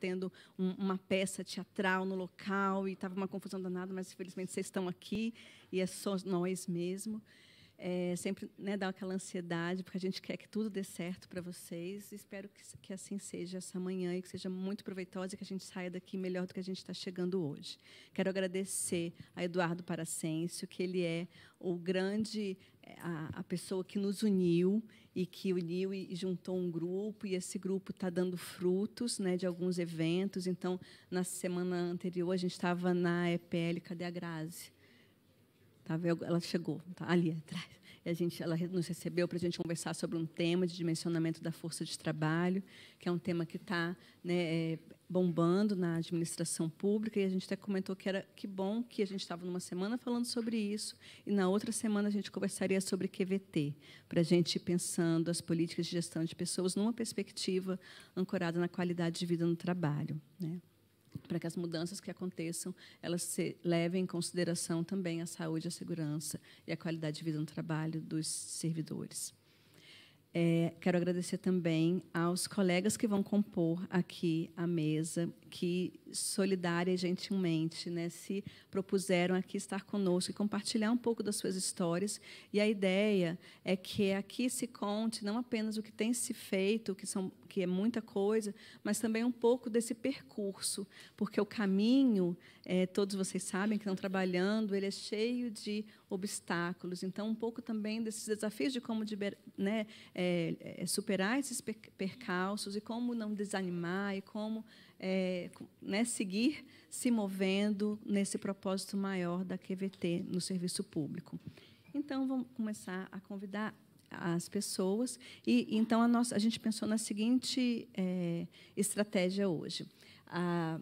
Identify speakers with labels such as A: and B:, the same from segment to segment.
A: tendo uma peça teatral no local, e estava uma confusão danada, mas, infelizmente, vocês estão aqui, e é só nós mesmo. Sempre, né, dá aquela ansiedade, porque a gente quer que tudo dê certo para vocês. Espero que assim seja essa manhã, e que seja muito proveitosa, e que a gente saia daqui melhor do que a gente está chegando hoje. Quero agradecer a Eduardo Paracêncio, que ele é o grande, a pessoa que nos uniu, e que uniu e juntou um grupo, e esse grupo está dando frutos, né, de alguns eventos. Então, na semana anterior, a gente estava na EPL. Cadê a Grazi? Ela chegou, tá ali atrás. Ela nos recebeu para a gente conversar sobre um tema de dimensionamento da força de trabalho, que é um tema que está, né, bombando na administração pública, e a gente até comentou que bom que a gente estava numa semana falando sobre isso, e na outra semana a gente conversaria sobre QVT, para a gente ir pensando as políticas de gestão de pessoas numa perspectiva ancorada na qualidade de vida no trabalho, né? Para que as mudanças que aconteçam, elas levem em consideração também a saúde, a segurança e a qualidade de vida no trabalho dos servidores. Quero agradecer também aos colegas que vão compor aqui a mesa, que, solidária e gentilmente, né, se propuseram aqui estar conosco e compartilhar um pouco das suas histórias. E a ideia é que aqui se conte não apenas o que tem se feito, que é muita coisa, mas também um pouco desse percurso, porque o caminho, todos vocês sabem que estão trabalhando, ele é cheio de obstáculos. Então, um pouco também desses desafios de como, né, superar esses percalços, e como não desanimar, e como, né, seguir se movendo nesse propósito maior da QVT no serviço público. Então, vamos começar a convidar as pessoas. E então a gente pensou na seguinte estratégia hoje.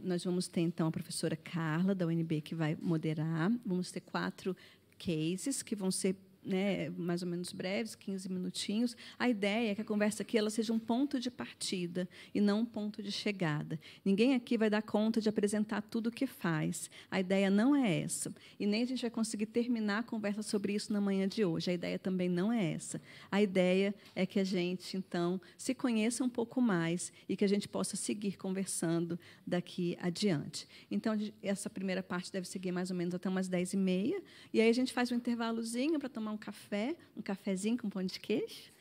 A: Nós vamos ter, então, a professora Carla, da UNB, que vai moderar. Vamos ter 4 cases, que vão ser, né, mais ou menos breves, 15 minutinhos. A ideia é que a conversa aqui ela seja um ponto de partida e não um ponto de chegada. Ninguém aqui vai dar conta de apresentar tudo o que faz. A ideia não é essa. E nem a gente vai conseguir terminar a conversa sobre isso na manhã de hoje. A ideia também não é essa. A ideia é que a gente, então, se conheça um pouco mais e que a gente possa seguir conversando daqui adiante. Então, essa primeira parte deve seguir mais ou menos até umas 10h30, e aí a gente faz um intervalozinho para tomar um cafezinho com pão de queijo,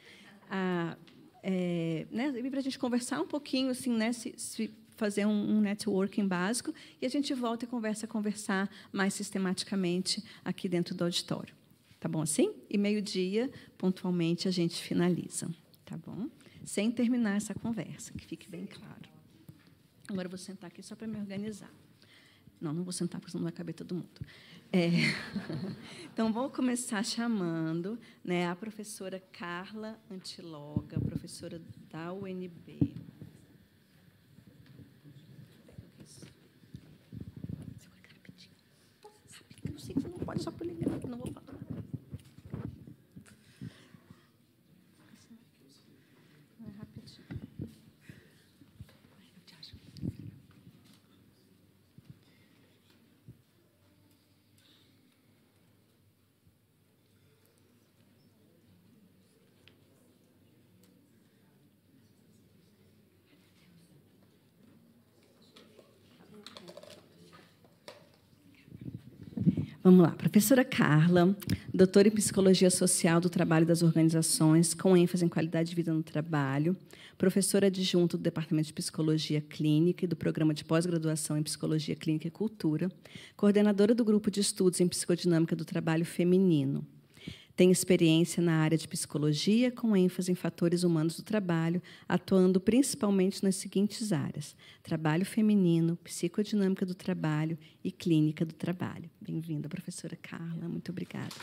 A: né, para a gente conversar um pouquinho, assim, né, se fazer um networking básico, e a gente volta e começa a conversar mais sistematicamente aqui dentro do auditório. Tá bom assim? E 12h, pontualmente, a gente finaliza. Tá bom? Sem terminar essa conversa, que fique bem claro. Agora, eu vou sentar aqui só para me organizar. Não vou sentar, porque senão vai caber todo mundo. Então, vou começar chamando, né, a professora Carla Antiloga, professora da UNB. Rapidinho. Não sei, você não pode só para ligar, não vou falar. Vamos lá. Professora Carla, doutora em Psicologia Social do Trabalho das Organizações, com ênfase em qualidade de vida no trabalho, professora adjunta do Departamento de Psicologia Clínica e do Programa de Pós-Graduação em Psicologia Clínica e Cultura, coordenadora do Grupo de Estudos em Psicodinâmica do Trabalho Feminino. Tem experiência na área de psicologia, com ênfase em fatores humanos do trabalho, atuando principalmente nas seguintes áreas: trabalho feminino, psicodinâmica do trabalho e clínica do trabalho. Bem-vinda, professora Carla. Muito obrigada.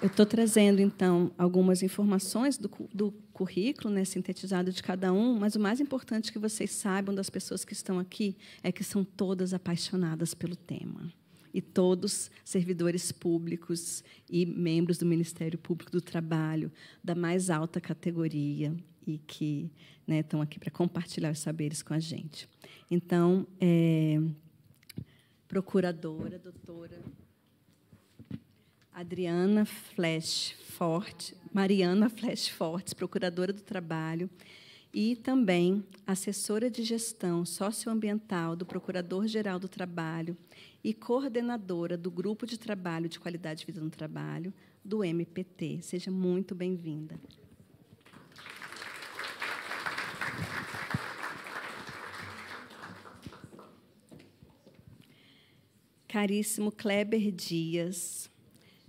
A: Eu estou trazendo, então, algumas informações do currículo, né, sintetizado de cada um, mas o mais importante que vocês saibam das pessoas que estão aqui é que são todas apaixonadas pelo tema. E todos servidores públicos e membros do Ministério Público do Trabalho, da mais alta categoria, e que, né, estão aqui para compartilhar os saberes com a gente. Então, procuradora, doutora Mariana Flesch Fortes, procuradora do Trabalho, e também assessora de gestão socioambiental do Procurador-Geral do Trabalho e coordenadora do Grupo de Trabalho de Qualidade de Vida no Trabalho, do MPT. Seja muito bem-vinda. Caríssimo Kleber Dias,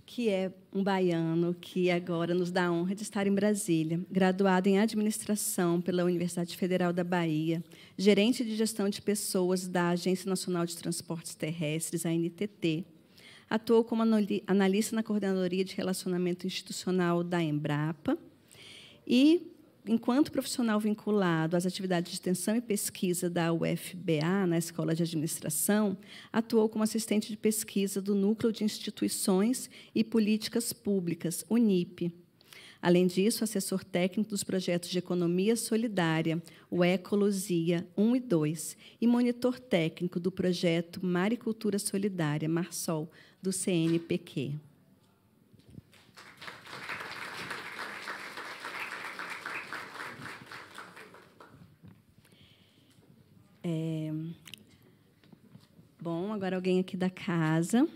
A: que é um baiano que agora nos dá a honra de estar em Brasília, graduado em Administração pela Universidade Federal da Bahia, gerente de gestão de pessoas da Agência Nacional de Transportes Terrestres, a ANTT, atuou como analista na Coordenadoria de Relacionamento Institucional da Embrapa e, enquanto profissional vinculado às atividades de extensão e pesquisa da UFBA, na Escola de Administração, atuou como assistente de pesquisa do Núcleo de Instituições e Políticas Públicas, UNIP. Além disso, assessor técnico dos projetos de Economia Solidária, o Ecolosia 1 e 2, e monitor técnico do projeto Maricultura Solidária, MARSOL, do CNPq. Bom, agora alguém aqui da casa.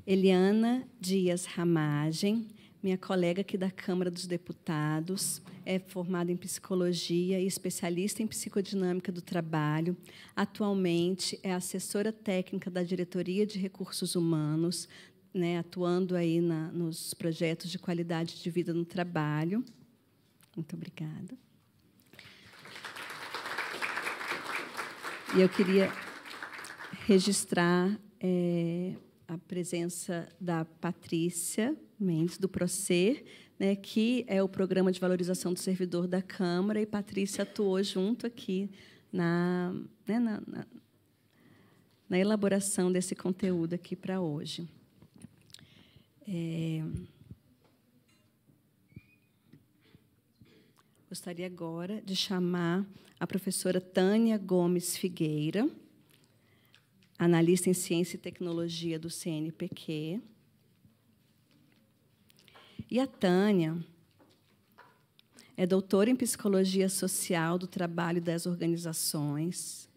A: Eliana Dias Ramagem, minha colega aqui da Câmara dos Deputados, é formada em Psicologia e especialista em Psicodinâmica do Trabalho. Atualmente é assessora técnica da Diretoria de Recursos Humanos, né, atuando aí nos projetos de qualidade de vida no trabalho. Muito obrigada. E eu queria registrar a presença da Patrícia Mendes, do PROCER, né, que é o Programa de Valorização do Servidor da Câmara, e Patrícia atuou junto aqui na elaboração desse conteúdo aqui para hoje. Gostaria agora de chamar a professora Tânia Gomes Figueira, analista em Ciência e Tecnologia do CNPq. E a Tânia é doutora em Psicologia Social do Trabalho e das Organizações,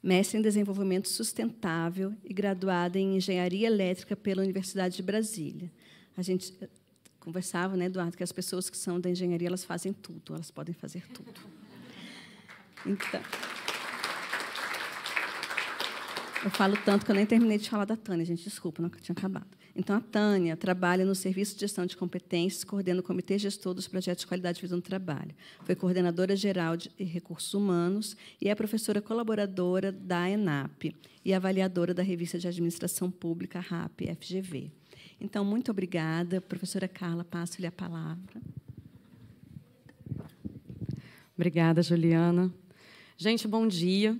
A: mestre em Desenvolvimento Sustentável e graduada em Engenharia Elétrica pela Universidade de Brasília. A gente conversava, né, Eduardo, que as pessoas que são da engenharia, elas fazem tudo, elas podem fazer tudo. Então, eu falo tanto que eu nem terminei de falar da Tânia, gente, desculpa, não tinha acabado. Então, a Tânia trabalha no Serviço de Gestão de Competências, coordena o Comitê Gestor dos Projetos de Qualidade de Vida no Trabalho. Foi coordenadora geral de Recursos Humanos e é professora colaboradora da ENAP e avaliadora da Revista de Administração Pública, RAP-FGV. Então, muito obrigada. Professora Carla, passo-lhe a palavra.
B: Obrigada, Juliana. Gente, bom dia.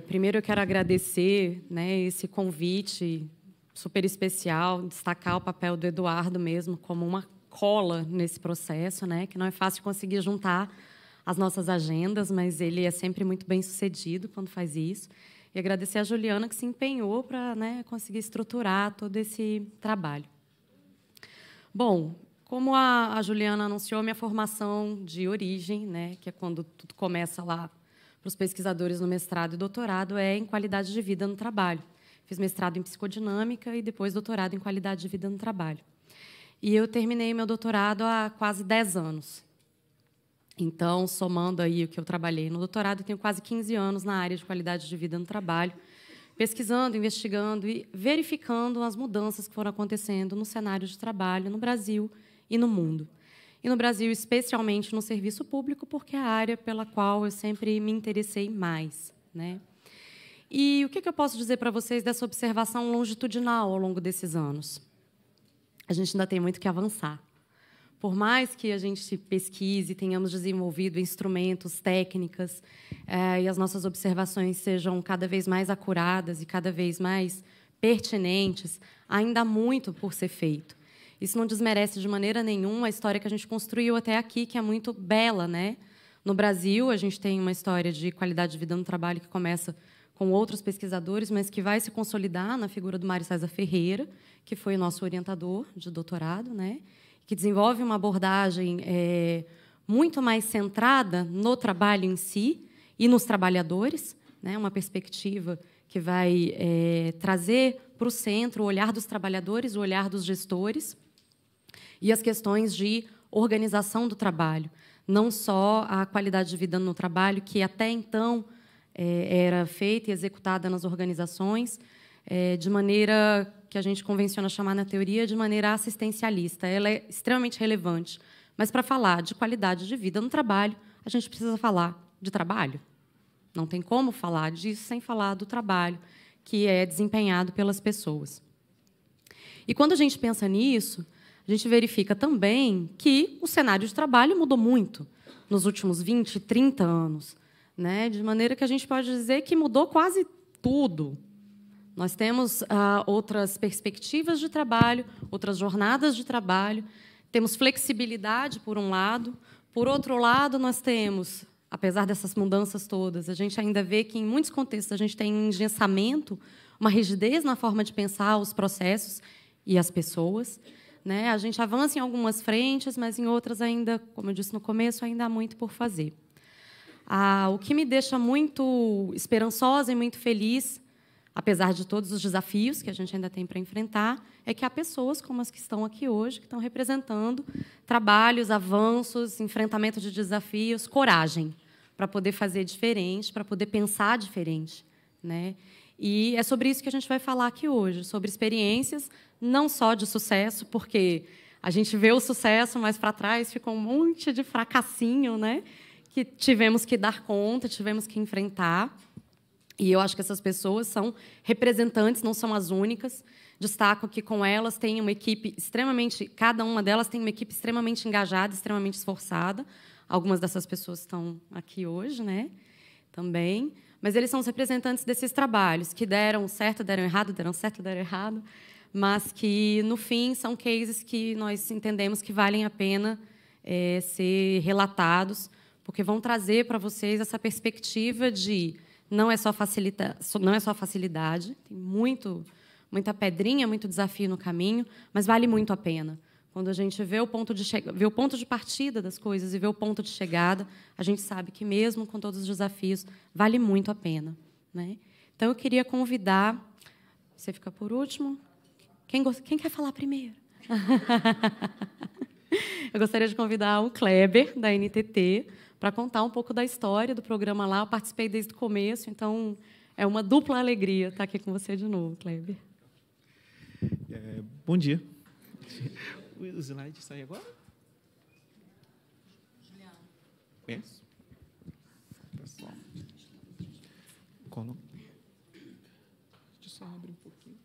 B: Primeiro, eu quero agradecer, né, esse convite super especial, destacar o papel do Eduardo mesmo como uma cola nesse processo, né, que não é fácil conseguir juntar as nossas agendas, mas ele é sempre muito bem-sucedido quando faz isso. E agradecer a Juliana, que se empenhou para, né, conseguir estruturar todo esse trabalho. Bom, como a Juliana anunciou, minha formação de origem, né, que é quando tudo começa lá para os pesquisadores no mestrado e doutorado, é em qualidade de vida no trabalho. Fiz mestrado em psicodinâmica e depois doutorado em qualidade de vida no trabalho. E eu terminei meu doutorado há quase 10 anos. Então, somando aí o que eu trabalhei no doutorado, eu tenho quase 15 anos na área de qualidade de vida no trabalho, pesquisando, investigando e verificando as mudanças que foram acontecendo no cenário de trabalho no Brasil e no mundo. E no Brasil, especialmente no serviço público, porque é a área pela qual eu sempre me interessei mais, né? E o que eu posso dizer para vocês dessa observação longitudinal ao longo desses anos? A gente ainda tem muito que avançar. Por mais que a gente pesquise, tenhamos desenvolvido instrumentos, técnicas, e as nossas observações sejam cada vez mais acuradas e cada vez mais pertinentes, ainda há muito por ser feito. Isso não desmerece de maneira nenhuma a história que a gente construiu até aqui, que é muito bela, né? No Brasil, a gente tem uma história de qualidade de vida no trabalho que começa com outros pesquisadores, mas que vai se consolidar na figura do Mário César Ferreira, que foi o nosso orientador de doutorado, né? que desenvolve uma abordagem muito mais centrada no trabalho em si e nos trabalhadores, né? Uma perspectiva que vai trazer para o centro o olhar dos trabalhadores, o olhar dos gestores e as questões de organização do trabalho, não só a qualidade de vida no trabalho, que até então era feita e executada nas organizações, de maneira que a gente convenciona chamar na teoria de maneira assistencialista. Ela é extremamente relevante, mas para falar de qualidade de vida no trabalho, a gente precisa falar de trabalho. Não tem como falar disso sem falar do trabalho que é desempenhado pelas pessoas. E quando a gente pensa nisso, a gente verifica também que o cenário de trabalho mudou muito nos últimos 20, 30 anos, né? De maneira que a gente pode dizer que mudou quase tudo. Nós temos outras perspectivas de trabalho, outras jornadas de trabalho, temos flexibilidade, por um lado. Por outro lado, nós temos, apesar dessas mudanças todas, a gente ainda vê que, em muitos contextos, a gente tem um engessamento, uma rigidez na forma de pensar os processos e as pessoas, né? A gente avança em algumas frentes, mas, em outras, ainda, como eu disse no começo, ainda há muito por fazer. O que me deixa muito esperançosa e muito feliz, apesar de todos os desafios que a gente ainda tem para enfrentar, é que há pessoas como as que estão aqui hoje, que estão representando trabalhos, avanços, enfrentamento de desafios, coragem para poder fazer diferente, para poder pensar diferente, né? E é sobre isso que a gente vai falar aqui hoje, sobre experiências, não só de sucesso, porque a gente vê o sucesso, mas para trás ficou um monte de fracassinho, né? Que tivemos que dar conta, tivemos que enfrentar. E eu acho que essas pessoas são representantes, não são as únicas. Destaco que, com elas, tem uma equipe extremamente... Cada uma delas tem uma equipe extremamente engajada, extremamente esforçada. Algumas dessas pessoas estão aqui hoje, né? Também. Mas eles são os representantes desses trabalhos, que deram certo, deram errado, deram certo, deram errado, mas que, no fim, são cases que nós entendemos que valem a pena ser relatados, porque vão trazer para vocês essa perspectiva de... Não é só facilidade, tem muita pedrinha, muito desafio no caminho, mas vale muito a pena. Quando a gente vê o ponto de partida das coisas e vê o ponto de chegada, a gente sabe que, mesmo com todos os desafios, vale muito a pena, né? Então, eu queria convidar... Você fica por último? Quem quer falar primeiro? Eu gostaria de convidar o Kleber, da NTT, para contar um pouco da história do programa lá. Eu participei desde o começo, então é uma dupla alegria estar aqui com você de novo, Kleber.
C: Bom dia. O slide sai agora? Isso. Pessoal. Deixa eu só abrir um pouquinho.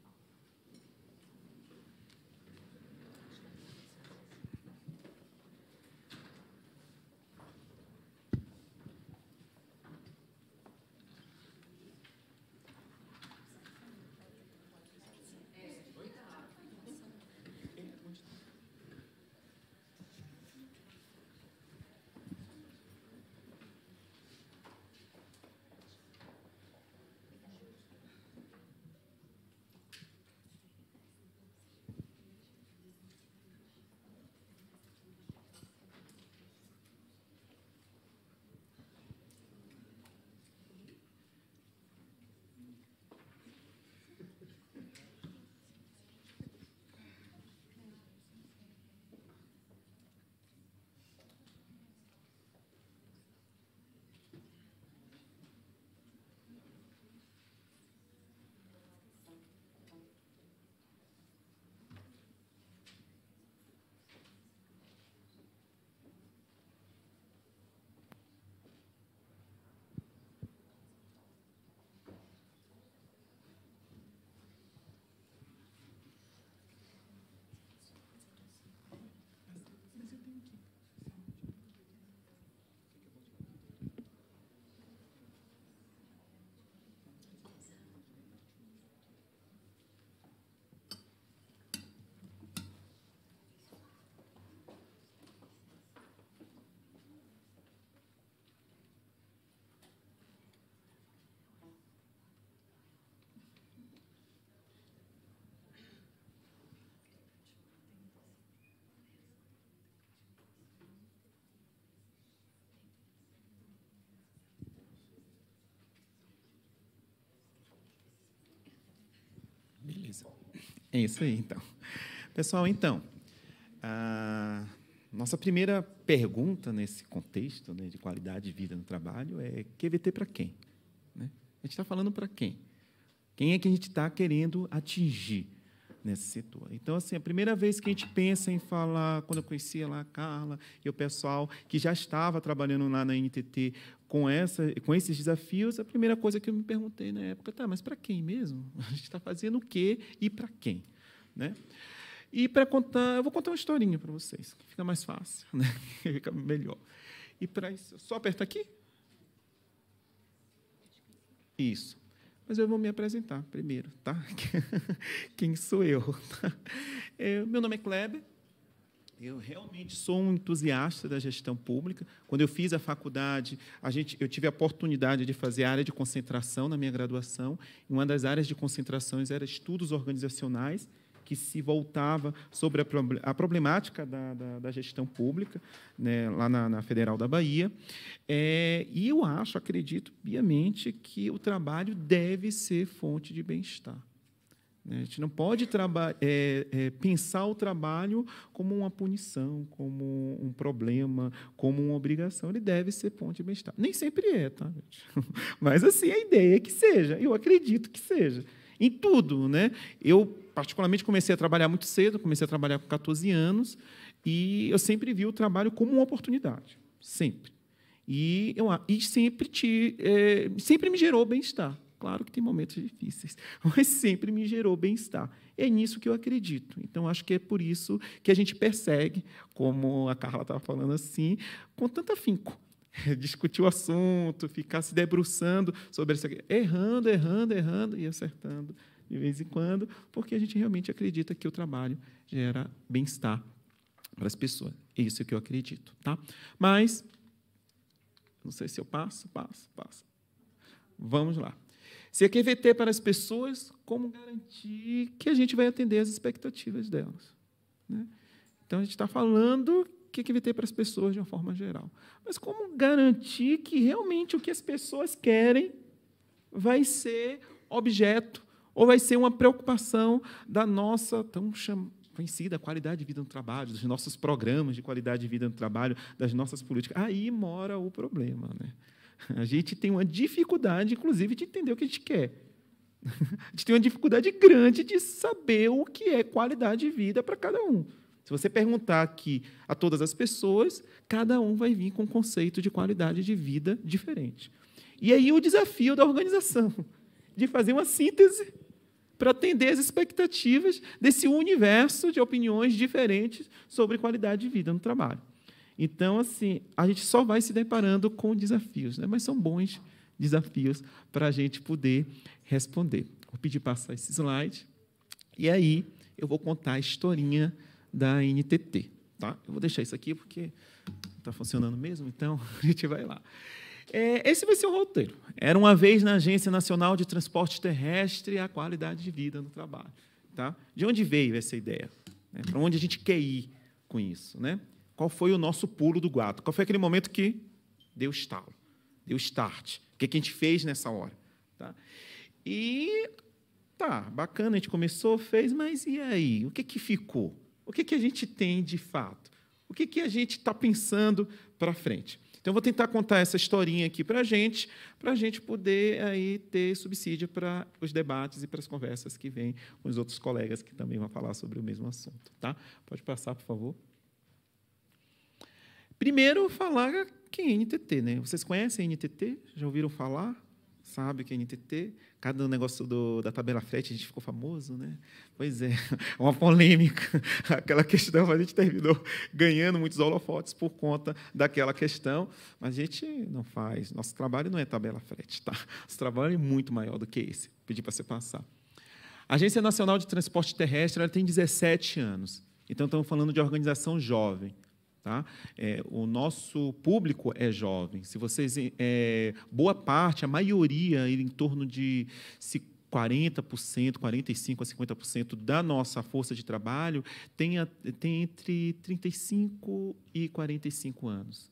C: Isa. É isso aí, então. Pessoal, então, a nossa primeira pergunta nesse contexto, né, de qualidade de vida no trabalho é QVT para quem? Né? A gente está falando para quem? Quem é que a gente está querendo atingir nesse setor? Então, assim, a primeira vez que a gente pensa em falar, quando eu conhecia lá a Carla e o pessoal que já estava trabalhando lá na NTT com esses desafios, a primeira coisa que eu me perguntei na época, tá, mas para quem mesmo? A gente está fazendo o quê e para quem? Né? E para contar, eu vou contar uma historinha para vocês, que fica mais fácil, né? Fica melhor. E para isso, só aperta aqui. Isso. Mas eu vou me apresentar primeiro, tá? Quem sou eu? Tá? Meu nome é Kleber. Eu realmente sou um entusiasta da gestão pública. Quando eu fiz a faculdade, eu tive a oportunidade de fazer área de concentração na minha graduação. E uma das áreas de concentrações era estudos organizacionais, que se voltava sobre a problemática da gestão pública, né, lá na Federal da Bahia. E eu acredito piamente que o trabalho deve ser fonte de bem-estar. A gente não pode pensar o trabalho como uma punição, como um problema, como uma obrigação. Ele deve ser fonte de bem-estar. Nem sempre é, tá, gente? Mas assim, a ideia é que seja. Eu acredito que seja. Em tudo, né? Eu, particularmente, comecei a trabalhar muito cedo, comecei a trabalhar com 14 anos, e eu sempre vi o trabalho como uma oportunidade, sempre. E sempre me gerou bem-estar. Claro que tem momentos difíceis, mas sempre me gerou bem-estar. É nisso que eu acredito. Então, acho que é por isso que a gente persegue, como a Carla estava falando assim, com tanto afinco. Discutir o assunto, ficar se debruçando sobre isso aqui, errando e acertando de vez em quando, porque a gente realmente acredita que o trabalho gera bem-estar para as pessoas. É isso que eu acredito, tá? Mas, não sei se eu passo. Vamos lá. Se a QVT para as pessoas, como garantir que a gente vai atender as expectativas delas? Né? Então, a gente está falando que a QVT para as pessoas de uma forma geral. Mas como garantir que realmente o que as pessoas querem vai ser objeto ou vai ser uma preocupação da nossa tão conhecida qualidade de vida no trabalho, dos nossos programas de qualidade de vida no trabalho, das nossas políticas? Aí mora o problema, né? A gente tem uma dificuldade, inclusive, de entender o que a gente quer. A gente tem uma dificuldade grande de saber o que é qualidade de vida para cada um. Se você perguntar aqui a todas as pessoas, cada um vai vir com um conceito de qualidade de vida diferente. E aí o desafio da organização, de fazer uma síntese para atender as expectativas desse universo de opiniões diferentes sobre qualidade de vida no trabalho. Então, assim, a gente só vai se deparando com desafios, né? Mas são bons desafios para a gente poder responder. Vou pedir para passar esse slide, e aí eu vou contar a historinha da NTT. Tá? Eu vou deixar isso aqui, porque está funcionando mesmo, então a gente vai lá. Esse vai ser o roteiro. Era uma vez na Agência Nacional de Transporte Terrestre a qualidade de vida no trabalho. Tá? De onde veio essa ideia? Para onde a gente quer ir com isso? Né? Qual foi o nosso pulo do gato? Qual foi aquele momento que deu estalo, deu start? O que a gente fez nessa hora? Tá? E, bacana, a gente começou, fez, mas e aí? O que ficou? O que a gente tem de fato? O que a gente está pensando para frente? Então, eu vou tentar contar essa historinha aqui para a gente poder aí ter subsídio para os debates e para as conversas que vêm com os outros colegas que também vão falar sobre o mesmo assunto. Tá? Pode passar, por favor. Primeiro, falar quem é NTT. Né? Vocês conhecem a NTT? Já ouviram falar? Sabe o que é NTT? Cada negócio da tabela frete, a gente ficou famoso, né? Pois é, uma polêmica. Aquela questão, a gente terminou ganhando muitos holofotes por conta daquela questão, mas a gente não faz. Nosso trabalho não é tabela frete, tá? Nosso trabalho é muito maior do que esse. Pedi para você passar. A Agência Nacional de Transporte Terrestre ela tem 17 anos, então estamos falando de organização jovem. Tá? O nosso público é jovem. Se vocês, boa parte, a maioria, em torno de 40%, 45% a 50% da nossa força de trabalho tem entre 35 e 45 anos.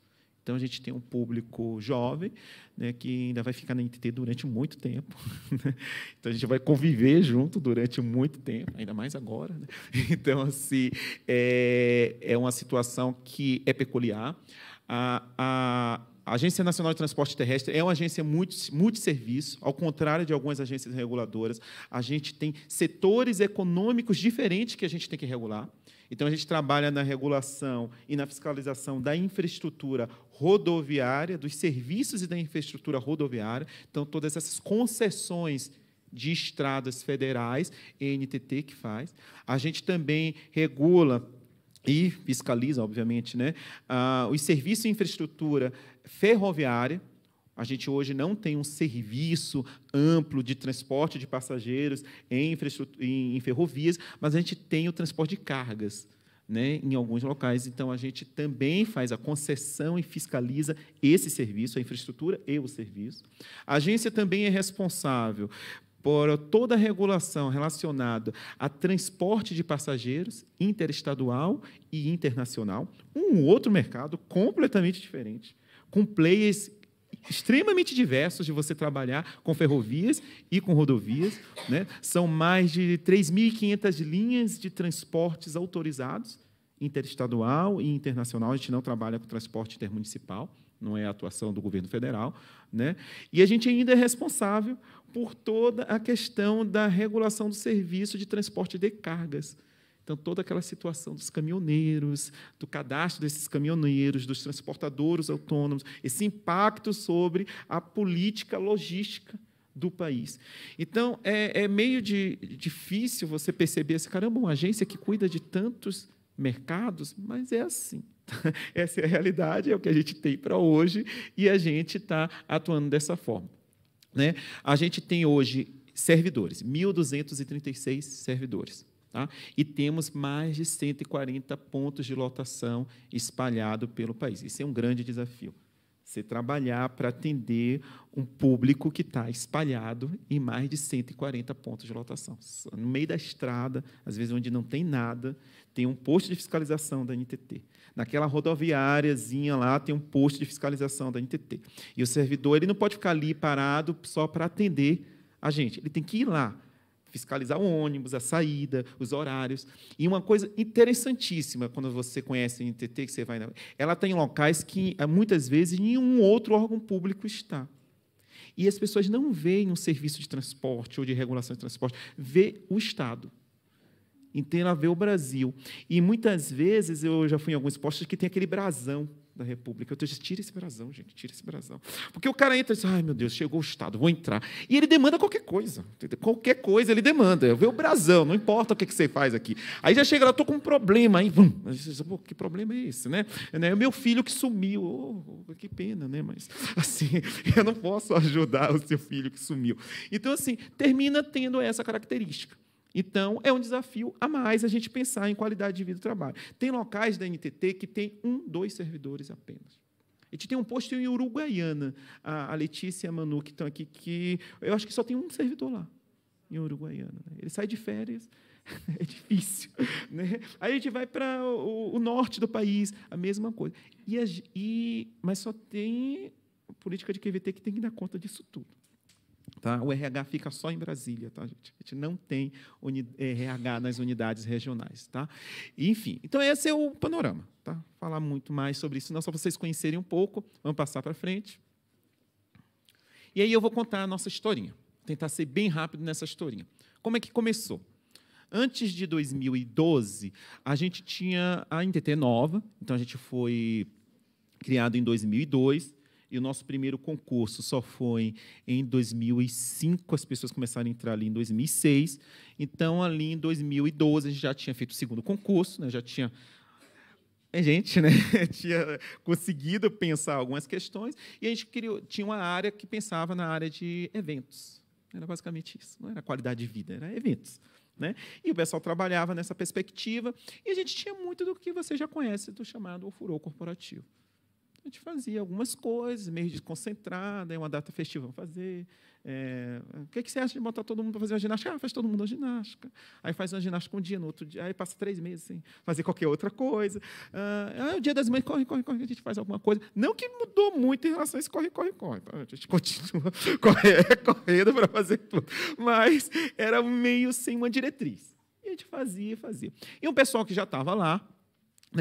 C: Então, a gente tem um público jovem, né, que ainda vai ficar na NTT durante muito tempo. Então, a gente vai conviver junto durante muito tempo, ainda mais agora. Né? Então, assim, é uma situação que é peculiar. A Agência Nacional de Transporte Terrestre é uma agência multisserviço, ao contrário de algumas agências reguladoras. A gente tem setores econômicos diferentes que a gente tem que regular. Então, a gente trabalha na regulação e na fiscalização da infraestrutura rodoviária, dos serviços e da infraestrutura rodoviária. Então, todas essas concessões de estradas federais, NTT que faz. A gente também regula e fiscaliza, obviamente, né, os serviços e infraestrutura ferroviária. A gente hoje não tem um serviço amplo de transporte de passageiros em ferrovias, mas a gente tem o transporte de cargas, né, em alguns locais. Então, a gente também faz a concessão e fiscaliza esse serviço, a infraestrutura e o serviço. A agência também é responsável por toda a regulação relacionada a transporte de passageiros interestadual e internacional, um outro mercado completamente diferente, com players extremamente diversos de você trabalhar com ferrovias e com rodovias. Né? São mais de 3.500 linhas de transportes autorizados, interestadual e internacional. A gente não trabalha com transporte intermunicipal, não é a atuação do governo federal. Né? E a gente ainda é responsável por toda a questão da regulação do serviço de transporte de cargas. Então, toda aquela situação dos caminhoneiros, do cadastro desses caminhoneiros, dos transportadores autônomos, esse impacto sobre a política logística do país. Então, é meio difícil você perceber assim, caramba, uma agência que cuida de tantos mercados, mas é assim. Essa é a realidade, é o que a gente tem para hoje, e a gente está atuando dessa forma. Né? A gente tem hoje servidores, 1.236 servidores. Tá? E temos mais de 140 pontos de lotação espalhados pelo país. Isso é um grande desafio. Você trabalhar para atender um público que está espalhado em mais de 140 pontos de lotação. No meio da estrada, às vezes onde não tem nada, tem um posto de fiscalização da NTT. Naquela rodoviáriazinha lá tem um posto de fiscalização da NTT. E o servidor ele não pode ficar ali parado só para atender a gente. Ele tem que ir lá, fiscalizar o ônibus, a saída, os horários. E uma coisa interessantíssima, quando você conhece a NTT, que você vai, ela está em locais que, muitas vezes, nenhum outro órgão público está. E as pessoas não veem um serviço de transporte ou de regulação de transporte, vê o Estado. Então, ela vê o Brasil. E, muitas vezes, eu já fui em alguns postos que tem aquele brasão da República. Eu disse, tira esse brasão, gente, tira esse brasão. Porque o cara entra e diz, ai, meu Deus, chegou o Estado, vou entrar. E ele demanda qualquer coisa. Qualquer coisa ele demanda. Eu vejo o brasão, não importa o que você faz aqui. Aí já chega lá, estou com um problema. Aí, que problema é esse? Né? É o meu filho que sumiu. Oh, que pena, né? Mas, assim, eu não posso ajudar o seu filho que sumiu. Então, assim, termina tendo essa característica. Então, é um desafio a mais a gente pensar em qualidade de vida do trabalho. Tem locais da NTT que tem 1, 2 servidores apenas. A gente tem um posto em Uruguaiana, a Letícia e a Manu, que estão aqui, que eu acho que só tem um servidor lá, em Uruguaiana. Ele sai de férias, é difícil. Né? Aí a gente vai para o norte do país, a mesma coisa. Mas só tem a política de QVT que tem que dar conta disso tudo. Tá? O RH fica só em Brasília, tá, gente? A gente não tem RH nas unidades regionais. Tá? Enfim, então esse é o panorama. Tá? Falar muito mais sobre isso, não, só para vocês conhecerem um pouco. Vamos passar para frente. E aí eu vou contar a nossa historinha. Tentar ser bem rápido nessa historinha. Como é que começou? Antes de 2012, a gente tinha a NTT nova, então a gente foi criado em 2002, e o nosso primeiro concurso só foi em 2005, as pessoas começaram a entrar ali em 2006. Então, ali em 2012, a gente já tinha feito o segundo concurso, né? Já tinha gente, né? Tinha conseguido pensar algumas questões, e a gente tinha uma área que pensava na área de eventos. Era basicamente isso, não era qualidade de vida, era eventos. Né? E o pessoal trabalhava nessa perspectiva, e a gente tinha muito do que você já conhece, do chamado furor corporativo. A gente fazia algumas coisas, meio desconcentrada, uma data festiva, vamos fazer. O que você acha de botar todo mundo para fazer uma ginástica? Faz todo mundo uma ginástica. Aí faz uma ginástica um dia, no outro dia, aí passa 3 meses sem fazer qualquer outra coisa. O Dia das Mães, corre, a gente faz alguma coisa. Não que mudou muito em relação a esse corre. Tá? A gente continua correndo para fazer tudo. Mas era meio sem uma diretriz. E a gente fazia. E um pessoal que já estava lá,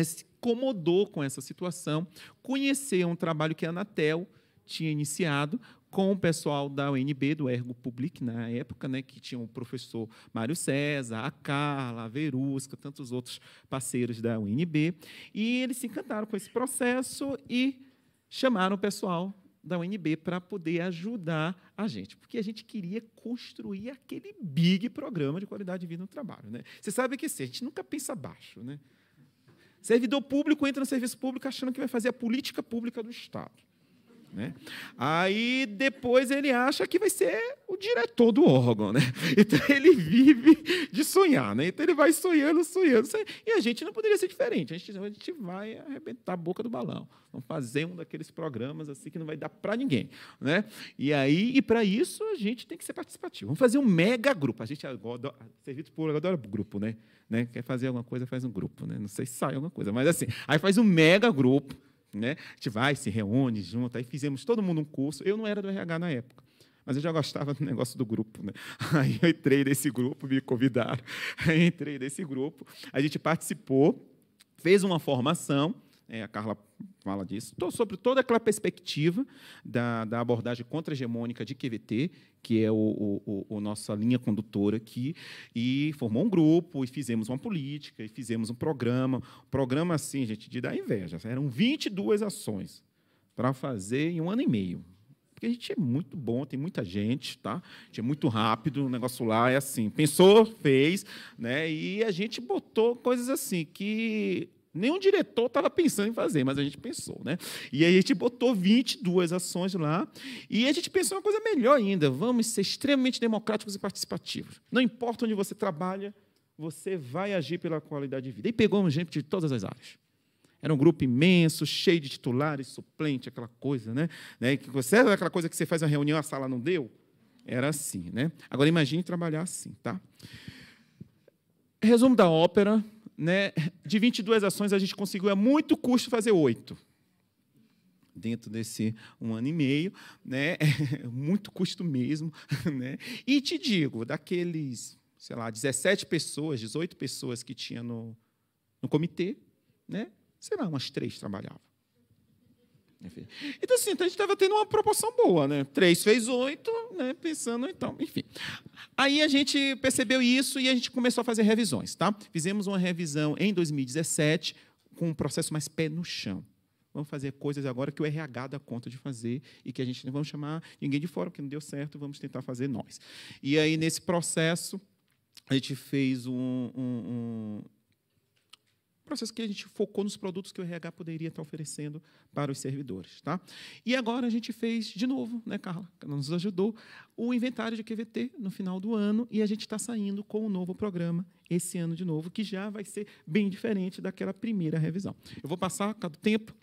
C: se incomodou com essa situação, conheceu um trabalho que a Anatel tinha iniciado com o pessoal da UNB, do Ergo Public, na época, né, que tinha o professor Mário César, a Carla, a Verusca, tantos outros parceiros da UNB, e eles se encantaram com esse processo e chamaram o pessoal da UNB para poder ajudar a gente, porque a gente queria construir aquele big programa de qualidade de vida no trabalho. Né? Você sabe que assim, a gente nunca pensa baixo, né? Servidor público entra no serviço público achando que vai fazer a política pública do Estado. Né? Aí, depois, ele acha que vai ser o diretor do órgão. Né? Então, ele vive de sonhar. Né? Então, ele vai sonhando. E a gente não poderia ser diferente. A gente vai arrebentar a boca do balão. Vamos fazer um daqueles programas assim que não vai dar para ninguém. Né? E para isso, a gente tem que ser participativo. Vamos fazer um mega grupo. A gente adora, serviço público adora grupo. Né? Quer fazer alguma coisa, faz um grupo. Né? Não sei se sai alguma coisa, mas assim, aí faz um mega grupo. Né? A gente vai, se reúne junto, aí fizemos todo mundo um curso. Eu não era do RH na época, mas eu já gostava do negócio do grupo. Né? Aí eu entrei nesse grupo, me convidaram, aí entrei nesse grupo, a gente participou, fez uma formação, a Carla fala disso, sobre toda aquela perspectiva da abordagem contra-hegemônica de QVT, que é a nossa linha condutora aqui, e formou um grupo, e fizemos uma política, e fizemos um programa. Programa, assim, gente, de dar inveja. Eram 22 ações para fazer em 1 ano e meio. Porque a gente é muito bom, tem muita gente, tá? A gente é muito rápido, o negócio lá é assim, pensou, fez, né? E a gente botou coisas assim que nenhum diretor estava pensando em fazer, mas a gente pensou. Né? E aí a gente botou 22 ações lá, e a gente pensou uma coisa melhor ainda, vamos ser extremamente democráticos e participativos. Não importa onde você trabalha, você vai agir pela qualidade de vida. E pegou gente de todas as áreas. Era um grupo imenso, cheio de titulares, suplente, aquela coisa. Né? Sabe aquela coisa que você faz uma reunião, a sala não deu? Era assim. Né? Agora, imagine trabalhar assim. Tá? Resumo da ópera. Né? De 22 ações, a gente conseguiu, a muito custo, fazer 8. Dentro desse 1 ano e meio. Né? Muito custo mesmo. Né? E te digo, daqueles, 17 pessoas, 18 pessoas que tinha no comitê, né? Umas 3 trabalhavam. Então, assim, a gente estava tendo uma proporção boa, né? 3 fez 8, né? Pensando, então, enfim. Aí a gente percebeu isso e a gente começou a fazer revisões. Tá? Fizemos uma revisão em 2017, com um processo mais pé no chão. Vamos fazer coisas agora que o RH dá conta de fazer e que a gente não vamos chamar ninguém de fora, porque não deu certo, vamos tentar fazer nós. E aí, nesse processo, a gente fez um processo que a gente focou nos produtos que o RH poderia estar oferecendo para os servidores. Tá? E agora a gente fez, de novo, né, Carla, que nos ajudou, o inventário de QVT no final do ano, e a gente está saindo com um novo programa esse ano de novo, que já vai ser bem diferente daquela primeira revisão. Eu vou passar cada tempo.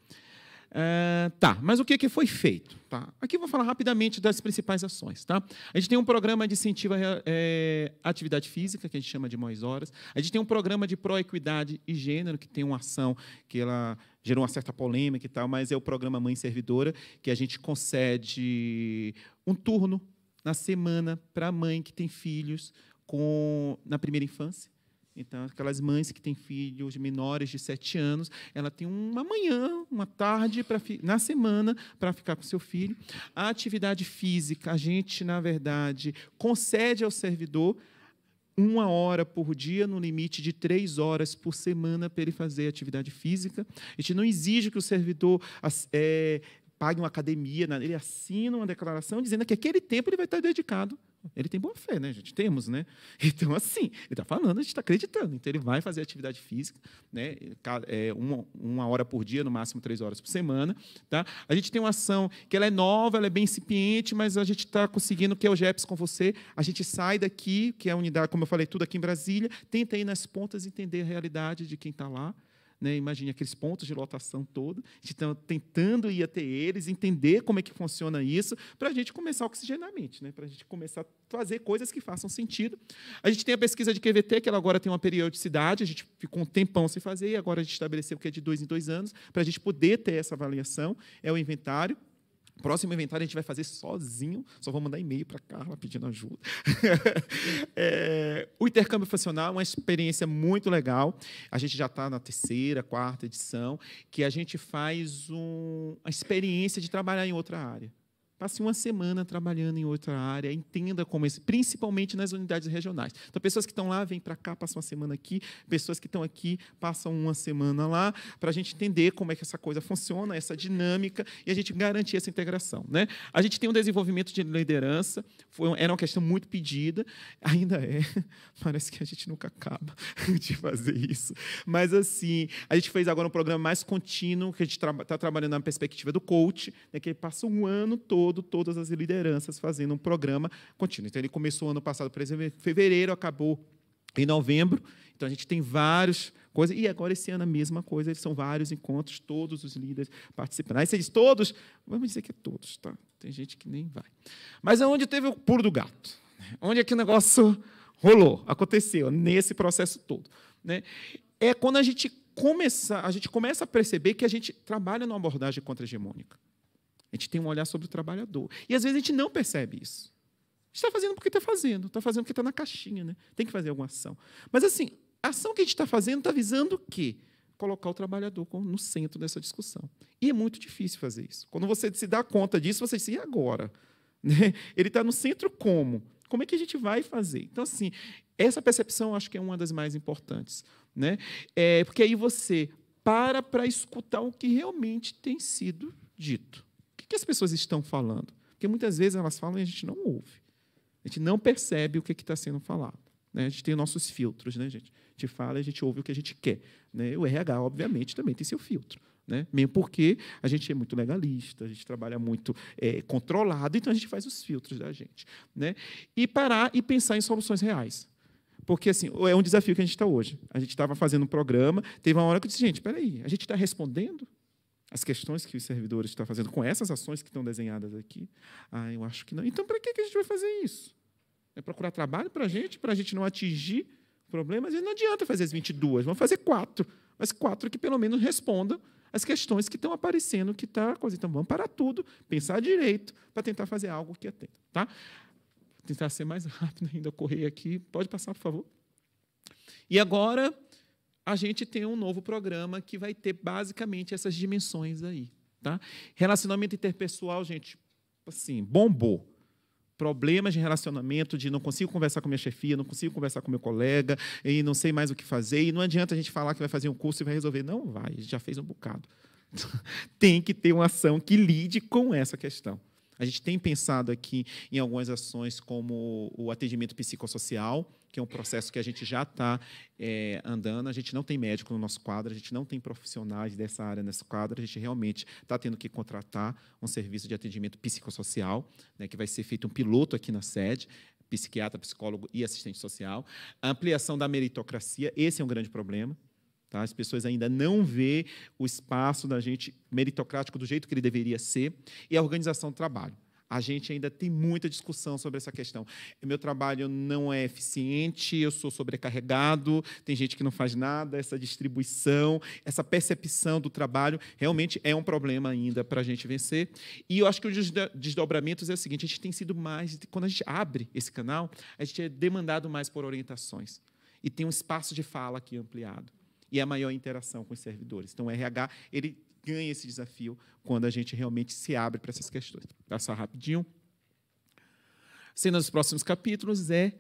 C: Mas o que foi feito? Tá? Aqui eu vou falar rapidamente das principais ações. Tá? A gente tem um programa de incentivo à atividade física, que a gente chama de Mais Horas. A gente tem um programa de pró-equidade e gênero, que tem uma ação que ela gerou uma certa polêmica e tal, mas é o programa Mãe Servidora, que a gente concede um turno na semana para a mãe que tem filhos na primeira infância. Então, aquelas mães que têm filhos menores de 7 anos, ela tem uma manhã, uma tarde na semana para ficar com seu filho. A atividade física, a gente, na verdade, concede ao servidor 1 hora por dia, no limite de 3 horas por semana para ele fazer atividade física. A gente não exige que o servidor pague uma academia, ele assina uma declaração dizendo que aquele tempo ele vai estar dedicado. Ele tem boa fé, né, gente? Temos, né? Então, assim, ele está falando, a gente está acreditando. Então, ele vai fazer atividade física, né? 1 hora por dia, no máximo 3 horas por semana. Tá? A gente tem uma ação que ela é nova, ela é bem incipiente, mas a gente está conseguindo, que é o GEPS com você. A gente sai daqui, que é a unidade, como eu falei, tudo aqui em Brasília, tenta ir nas pontas entender a realidade de quem está lá. né? Imagine aqueles pontos de lotação todos. A gente está tentando ir até eles, entender como é que funciona isso, para a gente começar a oxigenar a mente, né? Para a gente começar a fazer coisas que façam sentido. A gente tem a pesquisa de QVT, que ela agora tem uma periodicidade, a gente ficou um tempão sem fazer, e agora a gente estabeleceu que é de 2 em 2 anos, para a gente poder ter essa avaliação. É o inventário. Próximo inventário a gente vai fazer sozinho, só vou mandar e-mail para a Carla pedindo ajuda. O intercâmbio funcional é uma experiência muito legal. A gente já está na 3ª, 4ª edição, que a gente faz uma experiência de trabalhar em outra área. Passe uma semana trabalhando em outra área, entenda como isso, principalmente nas unidades regionais. Então, pessoas que estão lá, vêm para cá, passam uma semana aqui, pessoas que estão aqui, passam uma semana lá, para a gente entender como é que essa coisa funciona, essa dinâmica, e a gente garantir essa integração, né? A gente tem um desenvolvimento de liderança, era uma questão muito pedida, ainda é, parece que a gente nunca acaba de fazer isso. Mas, assim, a gente fez agora um programa mais contínuo, que a gente está trabalhando na perspectiva do coach, né, que passa um ano todo, todas as lideranças fazendo um programa contínuo. Então, ele começou ano passado, por exemplo, em fevereiro, acabou em novembro. Então, a gente tem várias coisas. E agora, esse ano, a mesma coisa. São vários encontros, todos os líderes participando. Aí, você diz todos, vamos dizer que é todos, tá? Tem gente que nem vai. Mas é onde teve o pulo do gato. Onde é que o negócio rolou, aconteceu, nesse processo todo, né? É quando a gente começa a perceber que a gente trabalha numa abordagem contra-hegemônica. A gente tem um olhar sobre o trabalhador. E, às vezes, a gente não percebe isso. A gente está fazendo porque está fazendo porque está na caixinha, né? Tem que fazer alguma ação. Mas, assim, a ação que a gente está fazendo está visando o quê? Colocar o trabalhador no centro dessa discussão. E é muito difícil fazer isso. Quando você se dá conta disso, você diz, e agora? Né? Ele está no centro como? Como é que a gente vai fazer? Então, assim, essa percepção acho que é uma das mais importantes, né? Porque aí você para escutar o que realmente tem sido dito. O que as pessoas estão falando? Porque muitas vezes elas falam e a gente não ouve. A gente não percebe o que está sendo falado, né? A gente tem nossos filtros, né, gente? A gente fala e a gente ouve o que a gente quer, né? O RH, obviamente, também tem seu filtro, né? Mesmo porque a gente é muito legalista, a gente trabalha muito controlado, então a gente faz os filtros da gente, né? E parar e pensar em soluções reais. Porque, assim, é um desafio que a gente está hoje. A gente estava fazendo um programa, teve uma hora que eu disse, gente, espera aí, a gente está respondendo as questões que os servidores estão fazendo com essas ações que estão desenhadas aqui? Eu acho que não. Então, para que a gente vai fazer isso? É procurar trabalho para a gente não atingir problemas? E não adianta fazer as 22, vamos fazer 4. Mas 4 que, pelo menos, respondam as questões que estão aparecendo, que está a coisa. Então, vamos parar tudo, pensar direito, para tentar fazer algo que atenda. Tá? Vou tentar ser mais rápido ainda, correr aqui. Pode passar, por favor. E agora a gente tem um novo programa que vai ter basicamente essas dimensões aí, tá? Relacionamento interpessoal, gente, assim, bombou. Problemas de relacionamento, de não consigo conversar com minha chefia, não consigo conversar com meu colega, e não sei mais o que fazer, e não adianta a gente falar que vai fazer um curso e vai resolver. Não vai, a gente já fez um bocado. Tem que ter uma ação que lide com essa questão. A gente tem pensado aqui em algumas ações como o atendimento psicossocial, que é um processo que a gente já está andando. A gente não tem médico no nosso quadro, a gente não tem profissionais dessa área nesse quadro, a gente realmente está tendo que contratar um serviço de atendimento psicossocial, né, que vai ser feito um piloto aqui na sede, psiquiatra, psicólogo e assistente social. A ampliação da meritocracia, esse é um grande problema. Tá? As pessoas ainda não vêem o espaço da gente meritocrático do jeito que ele deveria ser. E a organização do trabalho. A gente ainda tem muita discussão sobre essa questão. O meu trabalho não é eficiente, eu sou sobrecarregado, tem gente que não faz nada, essa distribuição, essa percepção do trabalho realmente é um problema ainda para a gente vencer. E eu acho que os desdobramentos é o seguinte, a gente tem sido mais, quando a gente abre esse canal, a gente é demandado mais por orientações. E tem um espaço de fala aqui ampliado. E a maior interação com os servidores. Então, o RH ele ganha esse desafio quando a gente realmente se abre para essas questões. Vou passar rapidinho. Cena dos próximos capítulos é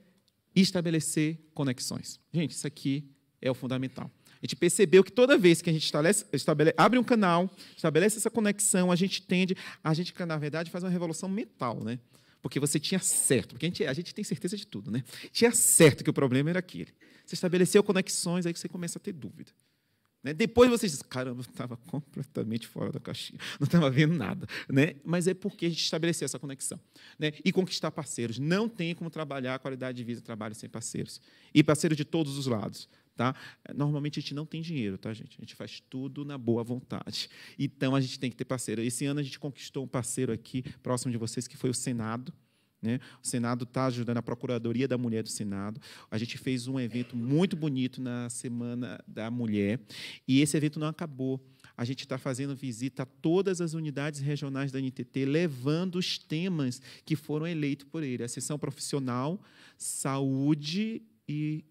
C: estabelecer conexões. Gente, isso aqui é o fundamental. A gente percebeu que toda vez que a gente abre um canal, estabelece essa conexão, a gente, na verdade, faz uma revolução mental, né? Porque você tinha certo, porque a gente tem certeza de tudo, né? Tinha certo que o problema era aquele. Você estabeleceu conexões, aí que você começa a ter dúvida. Né? Depois você diz, caramba, eu estava completamente fora da caixinha, não estava vendo nada. Né? Mas é porque a gente estabeleceu essa conexão. Né? E conquistar parceiros. Não tem como trabalhar a qualidade de vida e trabalho sem parceiros. E parceiros de todos os lados. Tá? Normalmente, a gente não tem dinheiro, tá, gente? A gente faz tudo na boa vontade. Então, a gente tem que ter parceiro. Esse ano, a gente conquistou um parceiro aqui, próximo de vocês, que foi o Senado. Né? O Senado está ajudando a Procuradoria da Mulher do Senado. A gente fez um evento muito bonito na Semana da Mulher, e esse evento não acabou. A gente está fazendo visita a todas as unidades regionais da NTT, levando os temas que foram eleitos por ele: ascensão profissional, saúde e